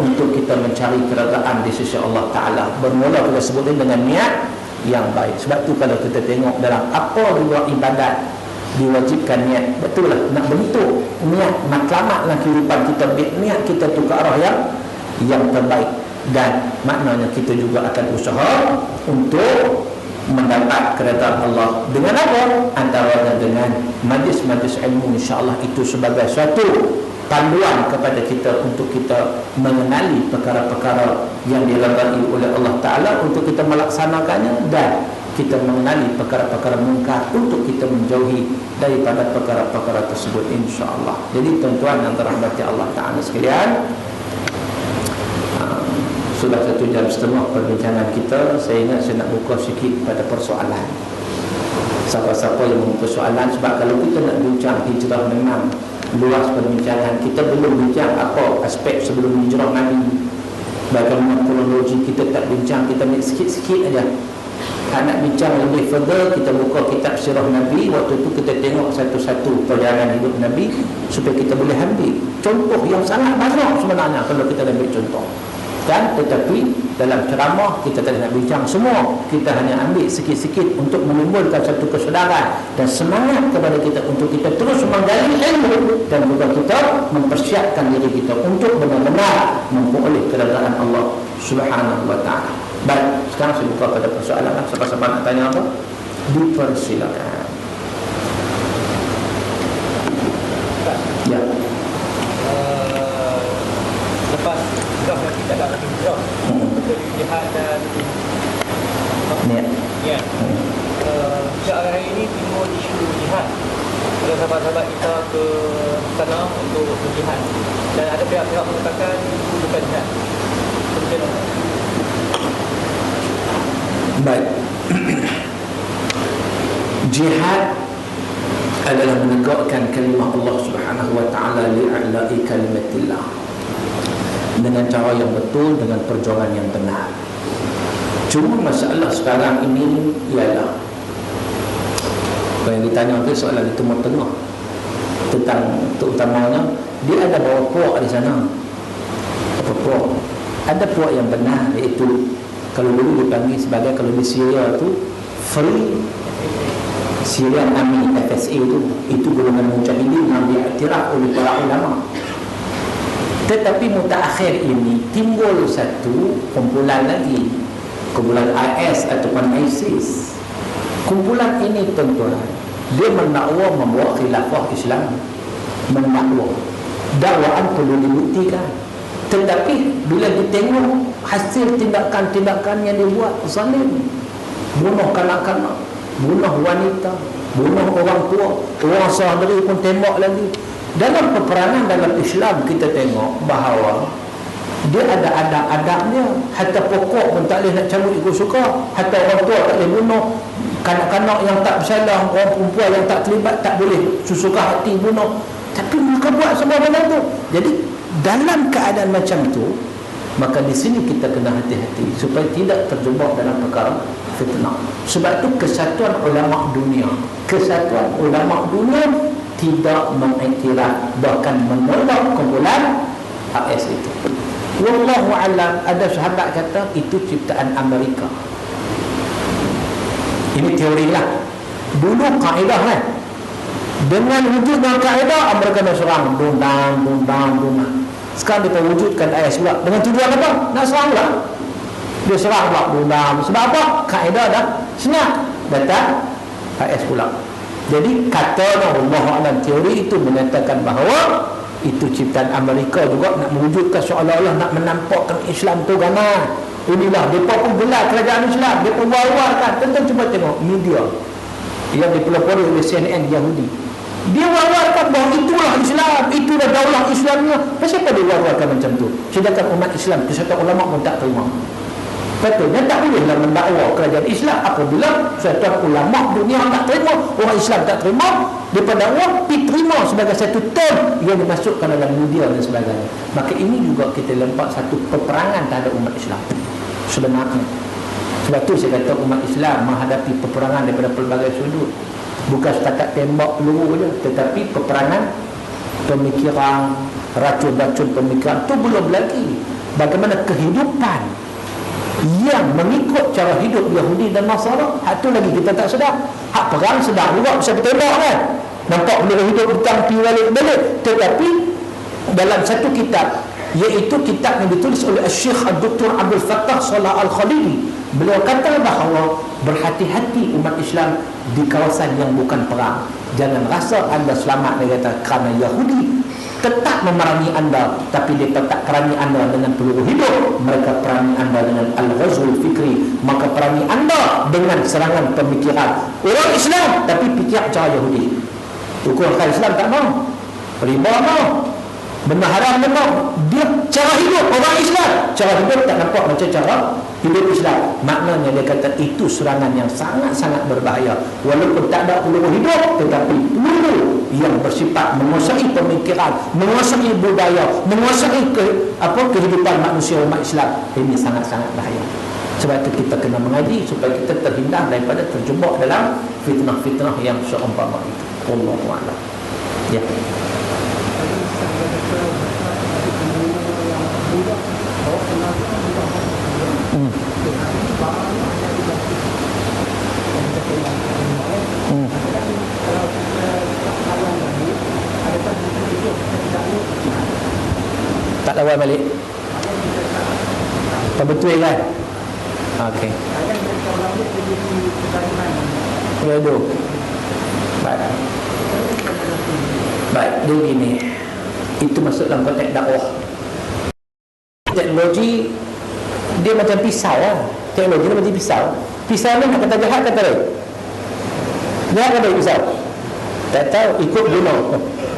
untuk kita mencari keredaan di sisi Allah Ta'ala. Bermula kita sebutkan dengan niat yang baik. Sebab tu kalau kita tengok dalam apa juga ibadat diwajibkan niat. Betul lah, nak bentuk niat matlamatlah kehidupan kita, niat kita tu ke arah yang terbaik, dan maknanya kita juga akan usaha untuk mendapat keredaan Allah. Dengan apa? Antaranya dengan majlis-majlis ilmu, insya-Allah itu sebagai suatu panduan kepada kita untuk kita mengenali perkara-perkara yang dilarang oleh Allah Ta'ala untuk kita melaksanakannya, dan kita mengenali perkara-perkara mungkar untuk kita menjauhi daripada perkara-perkara tersebut, insya-Allah. Jadi tuan-tuan yang dirahmati Allah Ta'ala sekalian, sudah 1 jam setengah perbincangan kita. Saya ingat saya nak buka sikit pada persoalan. Siapa-siapa yang mempunyai persoalan, sebab kalau kita nak bincang hijrah memang luas perbincangan. Kita belum bincang apa aspek sebelum hijrah Nabi, bagaimana kronologi kita tak bincang, kita ambil sikit-sikit aja. nak bincang lebih further, kita buka kitab sirah Nabi. Waktu itu kita tengok satu-satu perjalanan hidup Nabi supaya kita boleh ambil contoh yang sangat banyak sebenarnya kalau kita ambil contoh kan. Tetapi dalam ceramah kita tak nak bincang semua, kita hanya ambil sikit-sikit untuk menimbulkan satu kesedaran dan semangat kepada kita untuk kita terus menggali ilmu dan juga kita mempersiapkan diri kita untuk benar-benar memperoleh keredaan Allah Subhanahu wa ta'ala. Baik, sekarang saya buka pada persoalan. Siapa-siapa nak tanya apa? Dipersilakan. Ya. Lepas dah kita dah hijrah, betul jihad dan Niat. ya. Sejak hari ini timbul isu jihad. Ada sahabat-sahabat kita ke sana untuk berjihad dan ada pihak-pihak mengatakan itu bukan jihad. Betul tak? Baik. Jihad adalah menegakkan kalimah Allah Subhanahu wa ta'ala li'a'la'i kalimatillah dengan cara yang betul, dengan perjuangan yang benar. Cuma masalah sekarang ini ialah yang ditanya itu soalan di Timur Tengah tentang, terutamanya dia ada bawa puak di sana. Apa puak? Ada puak yang benar, iaitu kalau dulu dipanggil sebagai, kalau di Syria tu Free Syrian Army, FSA itu golongan mujahidin yang diiktiraf oleh para ulama. Tetapi mutakhir ini timbul satu kumpulan lagi, kumpulan IS ataupun ISIS. Kumpulan ini tuan-tuan, dia mendakwa membawa khilafah Islam, mendakwa dakwaan perlu dibuktikan. Tetapi bila ditengok hasil tindakan-tindakan yang dibuat, zalim, bunuh kanak-kanak, bunuh wanita, bunuh orang tua, orang saudari pun tembak lagi. Dalam peperangan dalam Islam kita tengok bahawa dia ada adab-adabnya. Hatta pokok pun tak boleh nak cabut ikut suka. Hatta orang tua tak boleh bunuh, kanak-kanak yang tak bersalah, orang perempuan yang tak terlibat tak boleh sesuka hati bunuh. Tapi mereka buat semua benda tu. Jadi dalam keadaan macam tu, maka di sini kita kena hati-hati supaya tidak terjebak dalam perkara fitnah. Sebab tu kesatuan ulama dunia tidak mengiktiraf, bahkan menolak kumpulan AS itu. Wallahu alam. Ada sahabat kata itu ciptaan Amerika. Ini teori lah. Dulu kaedah kan, dengan wujudnya kaedah Amerika nak serang, bundang. Sekarang dia wujudkan AS pula dengan tujuan apa? Nak serang pula. Dia serang pula bundang. Sebab apa? Kaedah dah senyap, datang AS pula. Jadi kata Allah alam, teori itu menyatakan bahawa itu ciptaan Amerika juga nak mewujudkan seolah-olah nak menampakkan Islam tu gana. Inilah mereka pun gelar kerajaan Islam, mereka war-warkan. Tentang cuba tengok media yang dipelopori oleh CNN Yahudi, dia war-warkan bahawa itulah Islam, itulah daulah Islamnya. Kenapa dia war-warkan macam tu? Sedangkan umat Islam, kesatuan ulama pun tak terima. Patutnya tak bolehlah mendakwa kerajaan Islam apabila kesatuan ulama dunia tak terima, orang Islam tak terima, daripada dakwa diterima sebagai satu term yang dimasukkan dalam media dan sebagainya. Maka ini juga kita lempak satu peperangan terhadap umat Islam sebenarnya. Sebab tu saya kata umat Islam menghadapi peperangan daripada pelbagai sudut. Bukan setakat tembak peluru je, tetapi peperangan pemikiran, racun-racun pemikiran tu belum lagi. Bagaimana kehidupan yang mengikut cara hidup Yahudi dan Nasara, hak tu lagi kita tak sedar. Hak perang sedar juga, bisa bertembak kan, nampak benda hidup bertampi balik-balik. Tetapi dalam satu kitab, iaitu kitab yang ditulis oleh Syekh Dr. Abdul Fattah Salah Al-Khalili, beliau kata bahawa berhati-hati umat Islam di kawasan yang bukan perang. Jangan rasa anda selamat, dia kata, kerana Yahudi tetap memerangi anda, tapi mereka tak perangi anda dengan peluru hidup, mereka perangi anda dengan al-ghazwul fikri, maka perangi anda dengan serangan pemikiran orang Islam tapi fikir cara Yahudi. Hukum Islam tak mau, riba mau, Benda haram memang dia cara hidup orang Islam. Cara hidup tak nampak macam cara hidup Islam. Maknanya dia kata itu serangan yang sangat-sangat berbahaya. Walaupun tak ada peluru hidup, tetapi peluru yang bersifat menguasai pemikiran, menguasai budaya, menguasai kehidupan manusia umat Islam. Ini sangat-sangat bahaya. Sebab itu kita kena mengaji supaya kita terhindar daripada terjebak dalam fitnah-fitnah yang seumpama itu. Wallahu a'lam. Ya. Tak lawan balik. Tak betul kan? Okey. Ya tu. Baik. Baik, dia gini. Itu masuk dalam konteks dakwah. Teknologi dia macam pisau lah. Teknologi dia macam pisau. Pisau ni nak kata jahat kata baik. Jahat kata baik pisau. Tak tahu, ikut guna.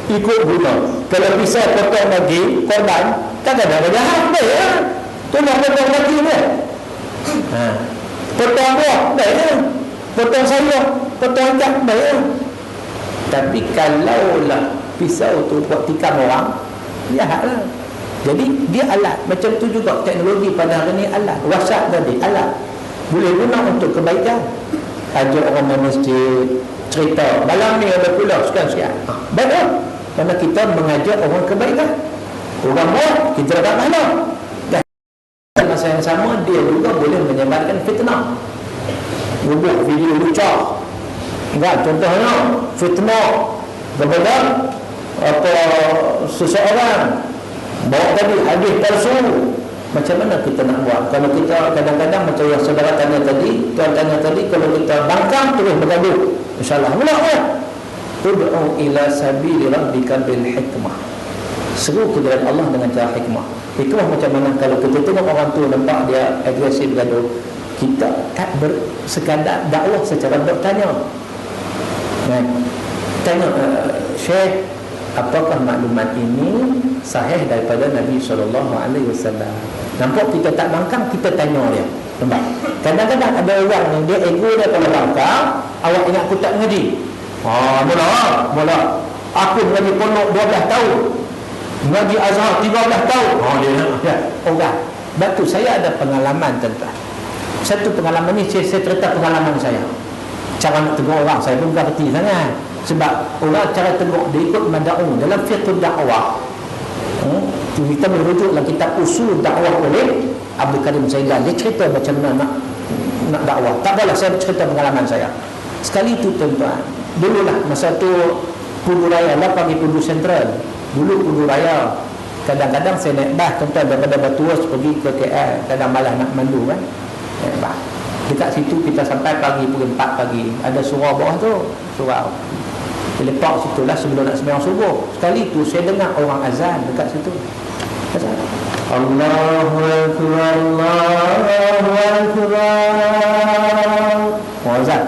Ikut guna. Kalau pisau potong bagi korban, tak ada jahat baik lah. Tu nak potong bagi dia. Potong buah baik lah. Potong sayur, potong ikan baik lah. Tapi kalaulah pisau tu buat tikam orang, jahat lah. Jadi dia alat. Macam tu juga teknologi pada hari ni alat. WhatsApp tadi alat. Boleh guna untuk kebaikan. Ajak orang masjid, cerita malam ni ada pula sekian-sekian. Baik lah. Kerana kita mengajak orang kebaikan. Orang buat, kita dapat pahala. Dan masa yang sama dia juga boleh menyebarkan fitnah. Buat video lucah. Enggak, contohnya fitnah kepada seseorang, bawa tadi hadis palsu. Macam mana kita nak buat? Kalau kita kadang-kadang macam yang saudara tanya tadi, tuan tanya tadi, kalau kita bangkang terus bergaduh, insyaAllah mula lah. Tud'u ila sabili rabbika bil hikmah. Seru ke jalan Allah dengan cara hikmah. Hikmah macam mana? Kalau kita tengok orang tu nampak dia agresif gaduh, kita tak sekadar dakwah secara bertanya. Tanya, Syekh, apakah maklumat ini sahih daripada Nabi SAW? Nampak kita tak bangkang, kita tanya dia. Nampak? Kadang-kadang ada orang yang dia ego dia kalau bangkang, awak ingat aku tak mengaji. Mula. Aku mengaji pondok 12 tahun. Mengaji Azhar 13 tahun. Dia orang. Sebab tu saya ada pengalaman tentang. Satu pengalaman ni saya cerita pengalaman saya. Cara nak tegur orang saya pun tak kerti sangat. Sebab orang cara tegur dia ikut mad'u dalam fiqh dakwah. Kita merujuklah kitab usul dakwah oleh Abdul Karim Zaidan. Dia cerita macam mana nak dakwah. Tak apalah saya cerita pengalaman saya. Sekali tu tuan-tuan, dululah masa tu Pudu Raya lah panggil Pudu Sentral. Dulu Pudu Raya kadang-kadang saya naik bas tuan-tuan daripada Batuas pergi ke KL. Kadang malah nak mandu kan. Naik bas. Dekat situ kita sampai pagi pukul 4 pagi. Ada surau bawah tu, surau. Lepak situ lah sebelum nak sembahyang subuh. Sekali tu saya dengar orang azan dekat situ. Azan. Allahu Akbar, Allahu Akbar. Azan.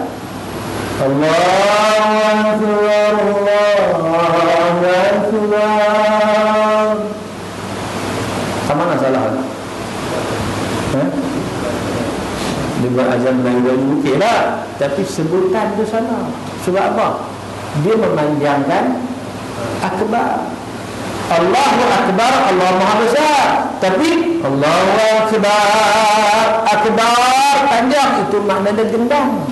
Allahu Akbar, Allahu Akbar. Sama nak salah? Dia buat azan Melayu okey lah. Tapi sebutan tu salah. Sebab apa? Dia memanjangkan akbar. Allahu Akbar, Allah Maha Besar. Tapi Allahu Akbar, akbar panjang, itu makna dia gendang.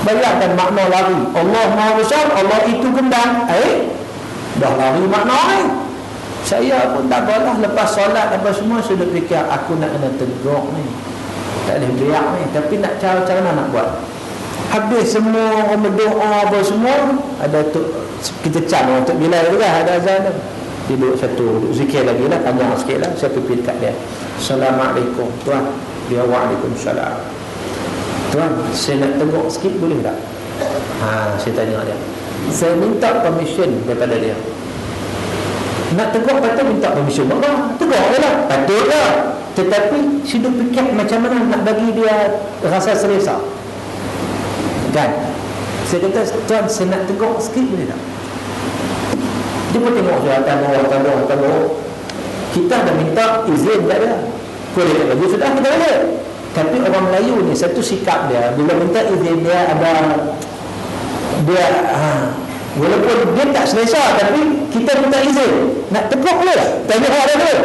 Bayangkan makna lari. Allah Maha Besar, Allah itu gendang. Dah lari makna ni. Saya pun tak apalah, lepas solat apa semua sudah fikir aku nak kena tegur ni. Tak boleh beriak ni. Tapi nak cara-cara nak buat. Habis semua orang berdoa apa semua, ada tu kita cam untuk bila tu kan ada azan tu. Dia duduk satu, duduk zikir lagi lah, panjang sikit lah. Saya pergi dekat dia. Assalamualaikum tuan. Dia waalaikumsalam. Tuan, saya nak tegur sikit boleh tak? Saya tanya dia. Saya minta permission daripada dia. Nak tegur patut minta permission. Maka tegur je lah, patut lah. Tetapi sudah fikir macam mana nak bagi dia rasa selesa kan. Saya kata, tuan saya nak tegur sikit boleh tak? Dia pun tengok tanah. Kita dah minta izin tak ada. Boleh tak bagi sudah kita ada. Tapi orang Melayu ni satu sikap dia, bila minta izin dia ada walaupun dia tak selesa, tapi kita minta izin. Nak tegur boleh tak? Tanya orang dia.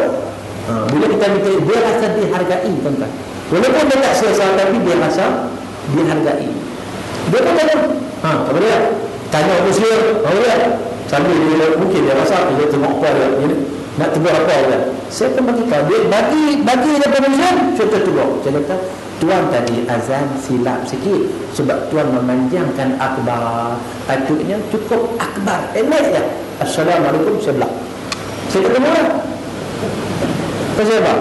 Bila kita minta, dia rasa dihargai, tuan-tuan. Walaupun dia tak selesa, tapi dia rasa dihargai. Dia pun tanya, apa dia? Tanya Muslim, apa dia? Sambil dia mungkin dia rasa dia tengok apa dia, nak tegur apa dia. Saya akan bagi tahu dia, bagi dia permission, saya tegur. Saya kata, tuan tadi azan silap sikit sebab tuan memanjangkan akbar. Patutnya cukup akbar. Elok ya. Assalamualaikum, saya bilang. Saya kata mana? Pasal apa?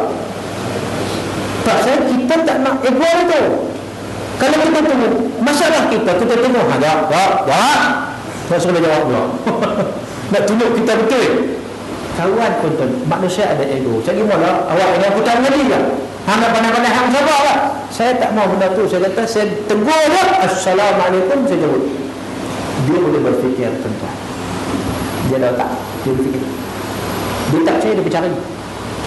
Pasal kita tak nak ego itu. Kalau kita tunggu masalah kita tengok jawab. Saya suruh jawab pula. Nak tunjuk kita betul. Kawan pun manusia ada ego. Saya gimana? Awak ini aku tak mengerti kan? Hang pandai-pandai hang sabar lah. Saya tak mau benda tu. Saya kata saya tegur dia. Assalamualaikum, saya jawab. Dia boleh berfikir tuan-tuan. Dia dah tak. Dia berfikir. Dia tak percaya, dia bercari.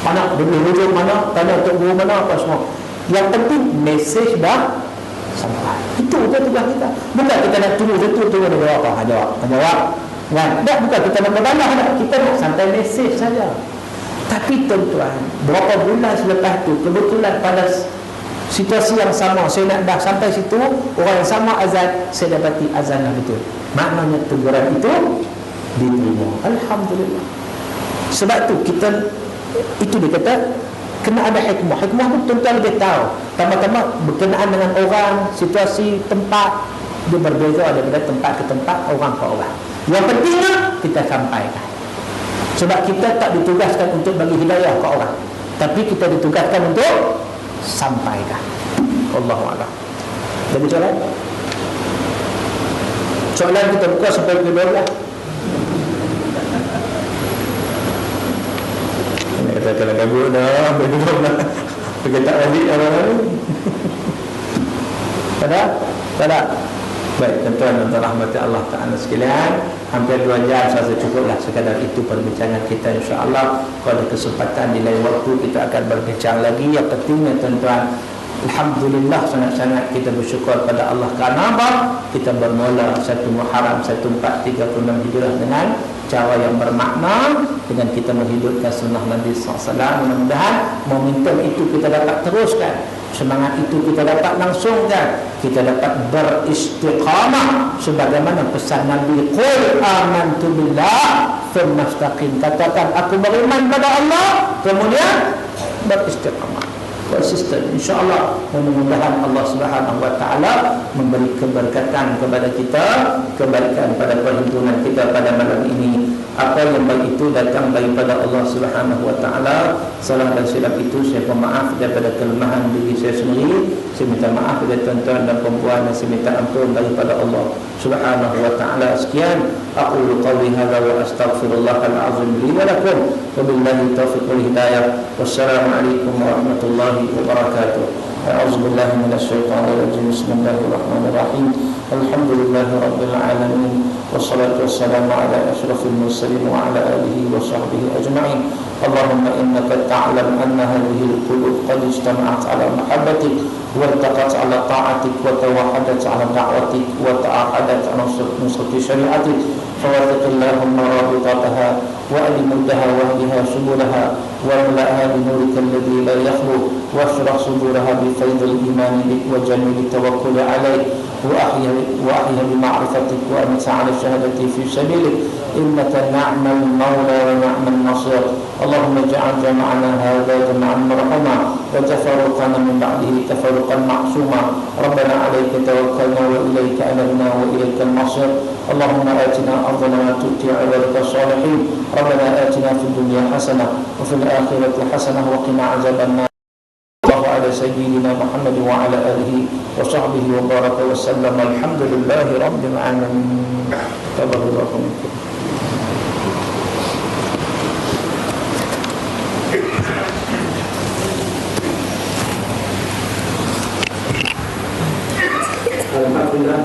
Mana? Dia boleh rujuk mana? Tanya untuk guru mana? Apa semua. Yang penting mesej dah sampai. Itu tugas kita. Bukan kita nak tunggu dia jawab apa? Jawab. Kan? Tak, bukan kita nak berbalah. Kita nak sampai mesej saja. Tapi tuan-tuan, berapa bulan selepas tu, kebetulan pada situasi yang sama, saya nak dah sampai situ, orang yang sama azan, saya dapati azan yang betul. Maknanya teguran itu diterima. Alhamdulillah. Sebab tu kita, itu dia kata, kena ada hikmah. Hikmah tu tuan-tuan lebih tahu. Tama-tama berkenaan dengan orang, situasi, tempat, dia berbeza daripada tempat ke tempat, orang ke orang. Yang pentingnya kita sampaikan. Sebab kita tak ditugaskan untuk bagi hidayah ke orang, tapi kita ditugaskan untuk sampaikan. Allahu a'lam. Jadi soalan kita buka sampai ke 12. Ini kata kalau kabut dah belum nak pergi tak balik orang-orang. Tak. Baik, tuan-tuan dan rahmati Allah Ta'ala sekalian, hampir 2 jam saya cukuplah sekadar itu perbincangan kita, insya-Allah. Kalau ada kesempatan di lain waktu kita akan berbincang lagi. Yang pentingnya tuan-tuan, alhamdulillah sangat-sangat kita bersyukur pada Allah kerana apa? Kita bermula 1 Muharram 1436 Hijrah dengan cara yang bermakna, dengan kita menghidupkan sunnah Nabi SAW. Mudah-mudahan momentum itu kita dapat teruskan, semangat itu kita dapat langsungkan, kita dapat beristiqamah sebagaimana pesan Nabi, qul amantu billah tsumma istaqim, katakan aku beriman pada Allah kemudian beristiqamah, konsisten. InsyaAllah mudah-mudahan Allah Subhanahu Wa Taala memberi keberkatan kepada kita, kebaikan pada perhimpunan kita pada malam ini. Apa yang baik itu datang daripada Allah Subhanahu Wa Taala. Salah dan silap itu saya pemaaf daripada kelemahan diri saya sendiri. Saya minta maaf kepada tuan-tuan dan puan-puan, dan saya minta ampun daripada Allah Subhanahu Wa Taala. Sekian aqulu qawli hadza wa astaghfirullahal azim li wa lakum. Wabillahi taufiq wal hidayah. Wassalamualaikum warahmatullahi wabarakatuh. أعوذ بالله من الشيطان الرجيم. بسم الله الرحمن الرحيم. الحمد لله رب العالمين، والصلاة والسلام على أشرف المرسلين وعلى آله وصحبه أجمعين. اللهم إنك تعلم أن هذه القلوب قد اجتمعت على محبتك، والتقت على طاعتك، وتوحدت على دعوتك، وتعاقدت على نصرة شريعتك. فوفق اللهم رابطتها وألمدها واهدها سبلها، واملأها بنورك الذي لا يخلو، واشرح صدورها بفيض الإيمان بك وجميل التوكل عليك، وأحيها بمعرفتك، وأمت على الشهادة في سبيلك، إنك نعم المولى ونعم النصير. اللهم اجعل جمعنا هذا جمعا مرحوما، وتفرقنا من بعده تفرقا معصوما. ربنا عليك توكلنا وإليك أنبنا وإليك المصير. اللهم آتنا أفضل ما تؤتي عبادك الصالحين. ربنا آتنا في الدنيا حسنة وفي الآخرة حسنة وقنا عذاب النار. الله على سيدنا محمد وعلى آله وصحبه وبارك وسلم. الحمد لله رب العالمين. تبارك الله منكم. Alhamdulillah,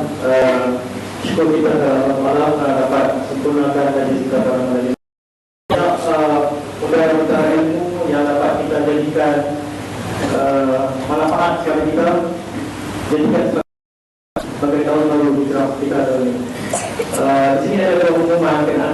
syukur kita kepada Allah Taala dapat sempurnakan dan dikatakan manfaat sekali kita jadikan sebagai tahun baru kita tahun ini. Di sini ada pengumuman